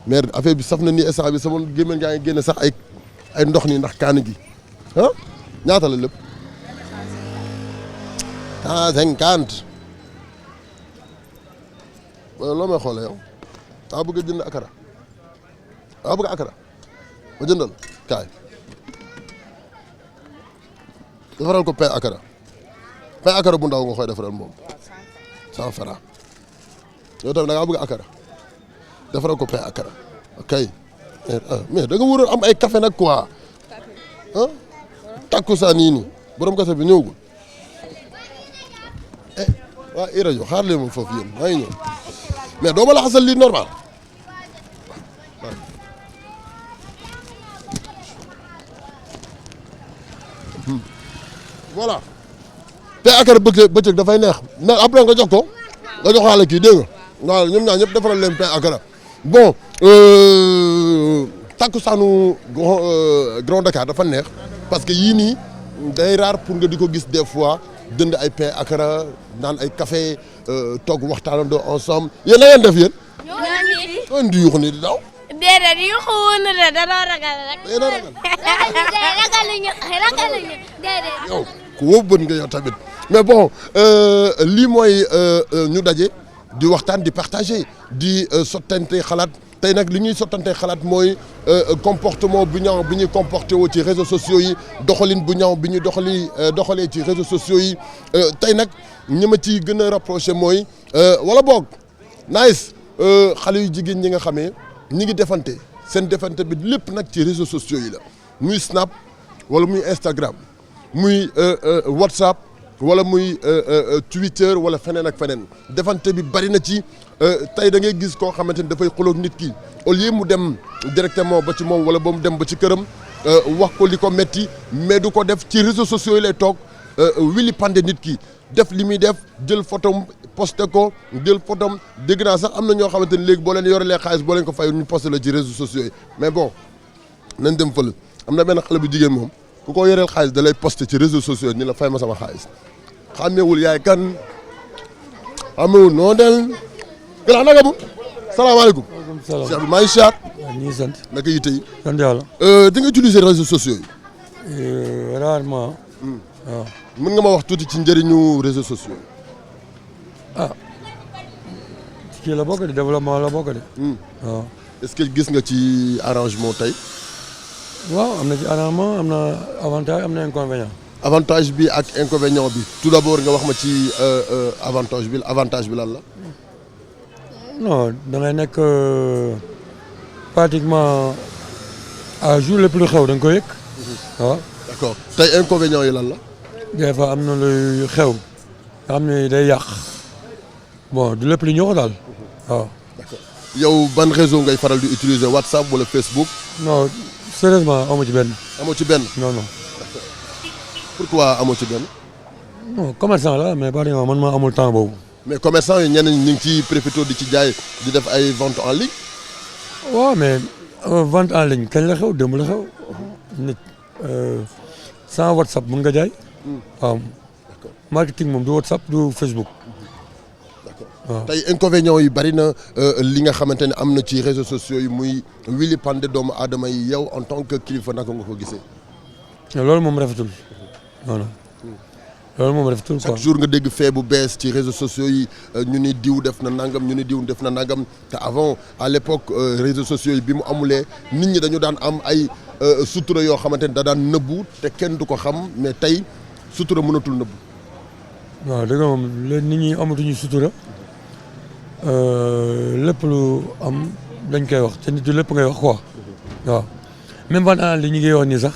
mais affaire bi saf na ni instant bi sama gémmiñ gaa ngi génne sax ay ndox nii ndax kaani gi ah ñaata la lépp 150 loo may xoolee yow daa bëgg a jënd akara daa bëgg akara ma jëndal kaay defaral ko pain akara bu ndaw nga koy defaral moom 100 francs yow tamit da ngaa bëgg akara defaral ko pain akara ok mais da nga war a am ay café nag quoi ah takkusaan yii nii borom café bi ñëwagul waa i rajo xaar leen ma foofu yéen maa ngi ñëw mais doo ma la xasal lii normal voilà te akara bëccëg dafay neex mais après nga jox ko nga joxaale kii dégg nga waaw ñoom ñaar ñëpp defaral leen pain akara bon takkusaanu Grand Dakar dafa neex parce que yii nii day rare pour nga di ko gis des fois dënd ay pain akara naan ay café toog waxtaanandoo ensemble yéen na ngeen def yéen. ñoo ngi di yuuxu nii di daw. déedéet yuuxu woon na de danoo ragal rek. ragaluñu déedéet. yow ku wóob bët nga yow tamit mais bon lii mooy ñu daje di waxtaan di partager di sottante xalaat tey nag li ñuy sottante xalaat mooy comportement bu ñaaw bi ñuy comporté woo ci réseaux sociaux yi doxalin bu ñaaw bi ñuy doxalee ci réseaux sociaux yi tey nag ñi ma ciy gën a rapproché mooy wala boog nice xale yu jigéen ñi nga xamee ñi ngi defante seen defante bi lépp nag ci réseaux sociaux yi la muy Snap wala muy Instagram muy WhatsApp wala muy Twitter wala feneen ak feneen defante bi bari na ci tey da ngay gis koo xamante ni dafay xuloo nit ki au lieu mu dem directement ba ci moom wala ba mu dem ba ci këram wax ko li ko metti mais du ko def ci réseaux sociaux yi lay toog wili pande nit ki def li muy def jël photom posté ko jël photom dégg naa sax am na ñoo xamante ni léegi boo leen yorelee xaalis boo leen ko fay ñu posté la ci réseaux sociaux yi mais bon nañ dem fële am na benn xale bu jigéen moom ku ko yoreel xaalis da lay posté ci réseaux sociaux ni la fay ma sama xaalis xàmmeewul yaay kan xàmmeewul noo del gëlaa naka mu salaamaaleykum Cheikh bi maa ngi siyaar ñu ngi sant naka yitte yi sant yàlla di nga utiliser réseaux sociaux yi rarement waaw mën nga ma wax tuuti ci njëriñu réseaux sociaux yi ah kii la bokk de développement la bokk de waaw est-ce que gis nga ci arrangement tey waaw am na ci arrangement am na avantage am na inconvénient avantage bi ak inconvénient bi tout d'abord nga wax ma ci avantage bi lan la non da ngay nekk pratiquement à jour lépp lu xew da nga ko yëg waaw d'accord tey inconvénient yi lan la des fois am na luy xew nga xam ne day yàq bon du lépp lu ñëw daal waaw d'accord yow ban réseau ngay faral di utiliser WhatsApp wala Facebook non sérieusement amoo ci benn amoo ci benn non non d'accord pourquoi amoo ci benn non commerçant la mais par exemple man maa amul temps boobu mais commerçant yi ñenn ñi ngi ciy profité di ci jaay di def ay vente en ligne waaw mais vente en ligne kañ la xew démb la xew nit sans WhatsApp mun nga jaay waaw marketing moom du WhatsApp du Facebook waaw tey inconvénients yi bari na li nga xamante ne am na ci réseaux sociaux yi muy wili pande doomu aadama yi yow en tant que kilifa naka nga ko gisee. loolu moom rafetul non non loolu moom rafetul quoi. chaque jour nga dégg fee bu bees ci réseaux sociaux yi ñu ni diw def na nangam ñu ni diw def na nangam te avant à l'époque réseaux sociaux yi bi mu amulee nit ñi dañu daan am ay sutura yoo xamante ne da daan nëbbu te kenn du ko xam mais tey sutura mënatul nëbbu. waaw dëgg moom léegi nit ñi amatuñu sutura. lépp lu am dañ koy wax te nit du lépp ngay wax quoi waaw même vente en ligne li ñu ngi wax nii sax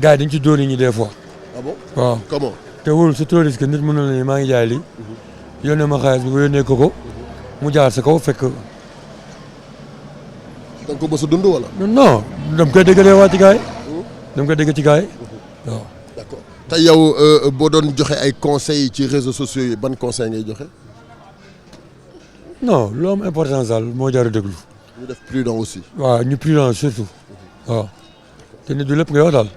gars yi dañ ci dóor nit ñi des fois. ah bon waaw comment. te wóorul c'est trop risque nit mën na la ni maa ngi jaay lii yónnee ma xaalis bi nga yónnee ko mu jaar sa kaw fekk. da nga ko mës a dund wala. non dama koy dégg waa ci gars yi dama koy dégg ci gars yi waaw. d'accord te yow boo doon joxe ay conseils ci réseaux sociaux yi ban conseil ngay joxe. non lu am importance daal moo jar a déglu. ñu def prudent aussi. waaw ñu prudent surtout waaw te nit du lépp ngay wax daal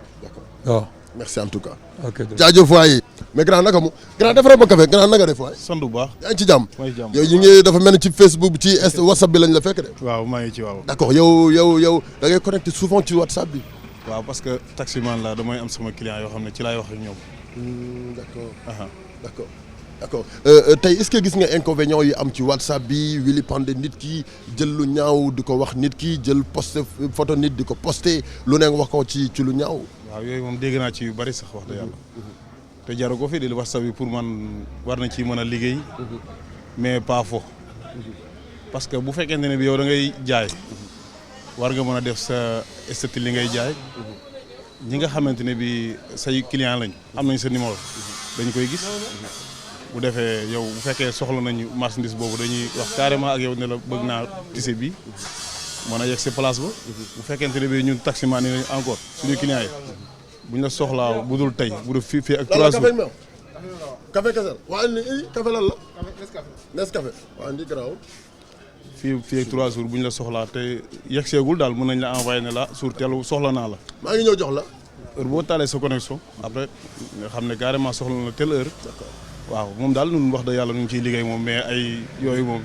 waaw. merci en tout cas. ok jaajëf waay. mais grand naka mu grand defaral ma café grand naka def waay. sant bu baax. yaa ngi ci jàmm. maa ngi ci jàmm yow ñu ngi dafa mel ni ci Facebook ci WhatsApp bi lañ la fekk de. waaw maa ngi ci waaw. d'accord yow da ngay connecté souvent ci WhatsApp bi. waaw parce que taximan la damay am sama client yoo xam ne ci laay wax ak ñoom. d'accord. D'accord tey est-ce que gis nga inconvénients yi am ci WhatsApp bi wili pande nit ki jël lu ñaaw di ko wax nit ki jël poste photo nit di ko posté lu ne nga wax ko ci lu ñaaw. waaw yooyu moom dégg naa ci yu bari sax wax dëgg yàlla. te jaru ko fi di WhatsApp bi pour man war na ci mën a liggéey. mais pas fo. parce que bu fekkente ne bi yow da ngay jaay. war nga mën a def sa statut li ngay jaay. ñi nga xamante ne bi say client lañ am nañ sa numéro. dañ koy gis. bu defee yow bu fekkee soxla nañu marchandise boobu dañuy wax carrément ak yow ne la bëgg naa tissé bi mën a yegg si place ba. bu fekkente ne bi ñun taximan yi lañu encore suñu client yi buñ la soxlaa bu dul tey bu dul fii ak 3 jours. café kese waaye ni café lan la. Nescafé waaw ndi garaaw. fii ak 3 jours buñ la soxlaa te yegg seegul daal mën nañ la envoyé ne la sur tel soxla naa la. maa ngi ñëw jox la. heure boo taalee sa connexion après nga xam ne carrément soxla na la telle heure. waaw moom daal ñun wax dëgg yàlla ñu ngi ciy liggéey moom mais ay yooyu moom.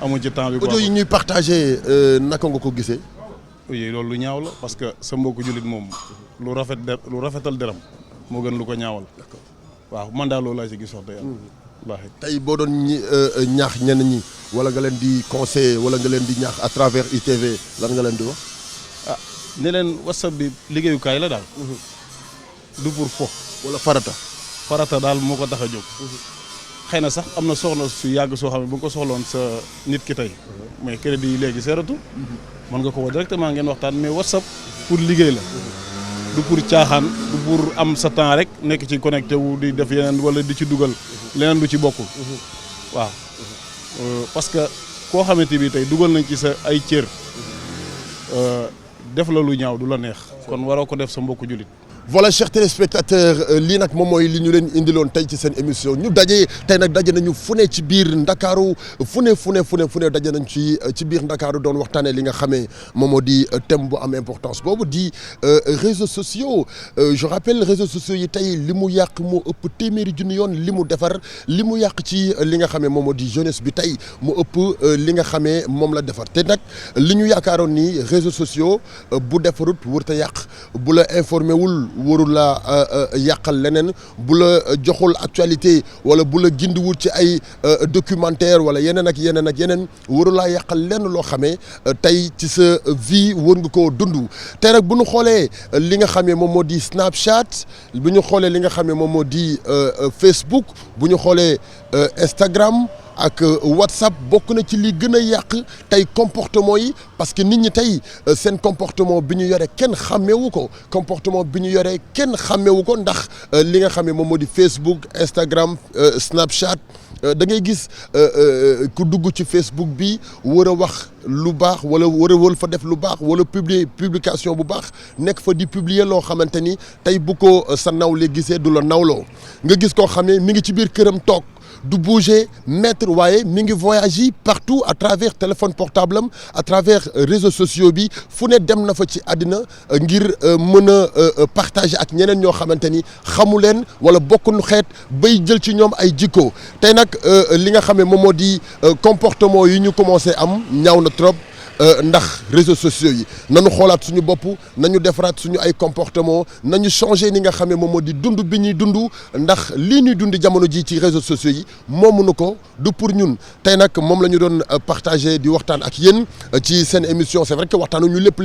amuñ ci temps bi. audio yi ñuy partagé naka nga ko gisee. oui loolu lu ñaaw la parce que sa mbokku jullit moom lu rafetal deram moo gën lu ko ñaawal. waaw man daal loolu laa ci gis wax dëgg yàlla. wallaahi tey boo doon ñaax ñenn ñi wala nga leen di conseiller wala nga leen di ñaax à travers ITV lan nga leen di wax. ah ne leen WhatsApp bi liggéeyukaay la daal. du pour fo. wala farata. farata daal moo ko tax a jóg. xëy na sax am na soxla su yàgg soo xam ne bu nga ko soxloon sa nit ki tey. mais crédit yi léegi seeratu. mën nga ko woo directement ngeen waxtaan mais WhatsApp pour liggéey la. du pour caaxaan du pour am sa temps rek nekk ci connecté wu di def yeneen wala di ci dugal leneen du ci bokkul. waaw parce que koo xamante bi tey dugal nañ ci sa ay cër. def la lu ñaaw du la neex. kon waroo ko def sa mbokku jullit. voilà chers téléspectateurs lii nag moom mooy li ñu leen indiloon tey ci seen émission ñu daje tey nag daje nañu fu ne ci biir Ndakaaru fu ne daje nañ ci biir Ndakaaru doon waxtaanee li nga xamee moom moo di thème bu am importance boobu di réseaux sociaux je rappelle réseaux sociaux yi tey li mu yàq moo ëpp téeméeri junni yoon li mu defar li mu yàq ci li nga xamee moom moo di jeunesse bi tey mu ëpp li nga xamee moom la defar te nag li ñu yaakaaroon ni réseaux sociaux bu defarut wërta yàq bu la informé wul warul la yàqal leneen bu la joxul actualité wala bu la gindiwul ci ay documentaire wala yeneen ak yeneen warul laa yàqal lenn loo xamee tey ci sa vie war nga koo dund te nag bu ñu xoolee li nga xamee moom moo di Snapchat bu ñu xoolee li nga xamee moom moo di Facebook bu ñu xoolee Instagram ak WhatsApp bokk na ci li gën a yàq tey comportement yi parce que nit ñi tey seen comportement bi ñu yore kenn xàmmeewu ko comportement bi ñu yore kenn xàmmeewu ko ndax li nga xamee moom moo di Facebook Instagram Snapchat da ngay gis ku dugg ci Facebook bi war a wax lu baax wala war fa def lu baax wala publication bu baax nekk fa di publier loo xamante ni tey bu ko sa nawle gisee du la nawloo nga gis koo xam ne mi ngi ci biir këram toog. du bouger mètre waaye mi ngi voyager partout à travers téléphone portable am à travers réseaux sociaux bi fu ne dem na fa ci àddina ngir mën a partager ak ñeneen ñoo xamante ni xamu leen wala bokkuñu xeet bay jël ci ñoom ay jikko tey nag li nga xam ne moom moo di comportement yi ñu commencé am ñaaw na trop. ndax réseaux sociaux yi nañu xoolaat suñu bopp nañu defaraat suñu ay comportement nañu changer ni nga xam ne moom moo di dund bi ñuy dund ndax lii ñuy dund jamono ji ci réseaux sociaux yi moomuñu ko du pour ñun tey nag moom la ñu doon partager di waxtaan ak yéen ci seen émission c'est vrai que waxtaanu ñu lépp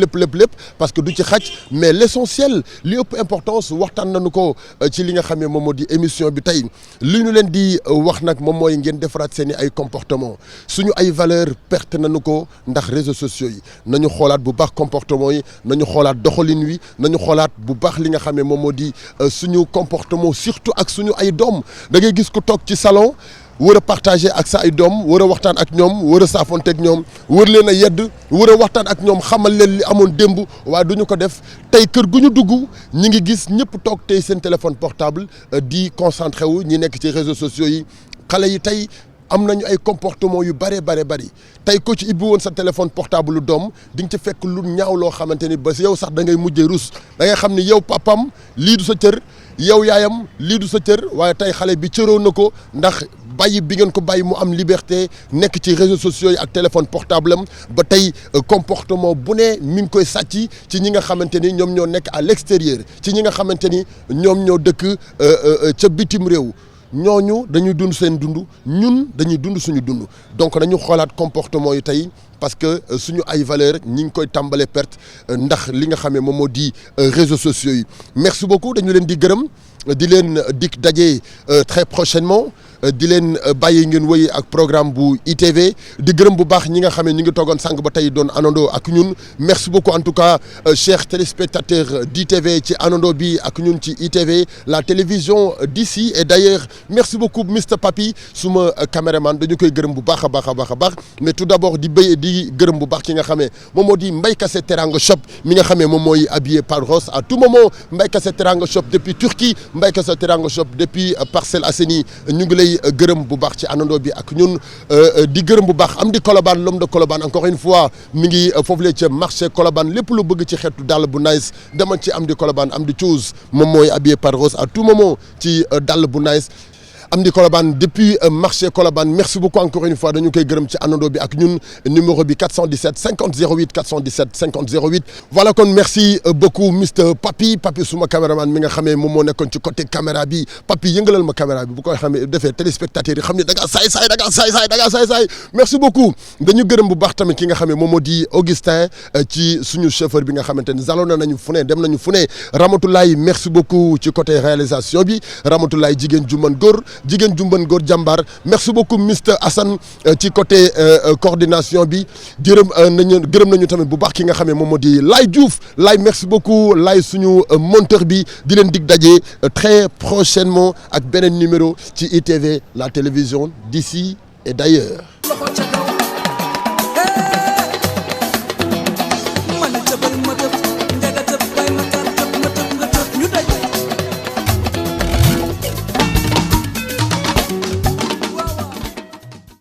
parce que du ci xaj mais l'essentiel li ëpp importance waxtaan nañu ko ci li nga xam ne moom moo di émission bi tey li ñu leen di wax nag moom mooy ngeen defaraat seen i ay comportement suñu ay valeurs perte nañu ko ndax réseaux sociaux yi nañu xoolaat bu baax comportement yi nañu xoolaat doxalin wi nañu xoolaat bu baax li nga xam ne moom moo di suñu comportement surtout ak suñu ay doom da ngay gis ku toog ci salon war a partager ak sa ay doom war a waxtaan ak ñoom war a saafonte ak ñoom war leen a yedd war a waxtaan ak ñoom xamal leen li amoon démb waaye du ñu ko def tey kër gu ñu dugg ñi ngi gis ñëpp toog tey seen téléphone portable di concentré wu ñi nekk ci réseaux sociaux yi xale yi tey am nañu ay comportement yu bari tey ko ci ibbi woon sa téléphone portable lu doom di nga ci fekk lu ñaaw loo xamante ni ba yow sax da ngay mujjee rus da ngay xam ni yow papam lii du sa cër yow yaayam lii du sa cër waaye tey xale bi cëroon na ko ndax bàyyi bi ngeen ko bàyyi mu am liberté nekk ci réseaux sociaux yi ak téléphone portable am ba tey comportement bu ne mi ngi koy sàcc ci ñi nga xamante ni ñoom ñoo nekk à l'extérieur ci ñi nga xamante ni ñoom ñoo dëkk ca bitim réew ñooñu dañuy dund seen dund ñun dañuy dund suñu dund donc nañu xoolaat comportement yi tey parce que suñu ay valeur ñi ngi koy tàmbalee perte ndax li nga xamee moom moo di réseaux sociaux yi merci beaucoup dañu leen di gërëm di leen dik daje très prochainement di leen bàyyi ngeen wëy ak programme bu ITV di gërëm bu baax ñi nga xam ne ñu ngi toogoon sànq ba tey doon àndandoo ak ñun merci beaucoup en tout cas chers téléspectateurs d'ITV ci àndandoo bi ak ñun ci ITV la télévision d'ici et d'ailleurs merci beaucoup Mr Papi suma caméraman dañu koy gërëm bu baax a baax a baax a baax mais tout d'abord di gërëm bu baax ki nga xamee moom moo di Mbaye Kassé Teranga Shop mi nga xamee moom mooy habillé par Ross à tout moment Mbaye Kassé Teranga Shop depuis Turquie Mbaye Kassé Teranga Shop depuis Parcelles Assainies ñu ngi lay gërëm bu baax ci àndandoo bi ak ñun di gërëm bu baax am di Colobane l'homme de Colobane encore une fois mi ngi foofu la ca marché Colobane lépp lu bëgg ci xeetu dàll bu nice demal ci am di Colobane am di choose moom mooy habillé par Rose à tout moment ci dàll bu nice am di Colobane depuis marché Colobane merci beaucoup encore une fois dañu koy gërëm ci àndandoo bi ak ñun numéro bi 417 50 08 417 50 08 voilà kon merci beaucoup Mr Papi suma caméraman mi nga xamee moom moo nekkoon ci côté caméra bi Papi yëngalal ma caméra bi bu koy xamee defee téléspectateurs yi xam ne da ngaa saay merci beaucoup dañu gërëm bu baax tamit ki nga xamee moom moo di Augustin ci suñu chauffeur bi nga xamante ni zaloon nañu fu ne dem nañu fu ne Ramatoulaye merci beaucoup ci côté réalisation bi Ramatoulaye jigéen ju mën góor jigéen jumban góor jàmbaar merci beaucoup Mr Assane ci côté coordination bi gërëm nañu tamit bu baax ki nga xamee moom moo di Laye Diouf Laye merci beaucoup Laye suñu monteur bi di leen dig daje très prochainement ak beneen numéro ci ITV la télévision d'ici et d'ailleurs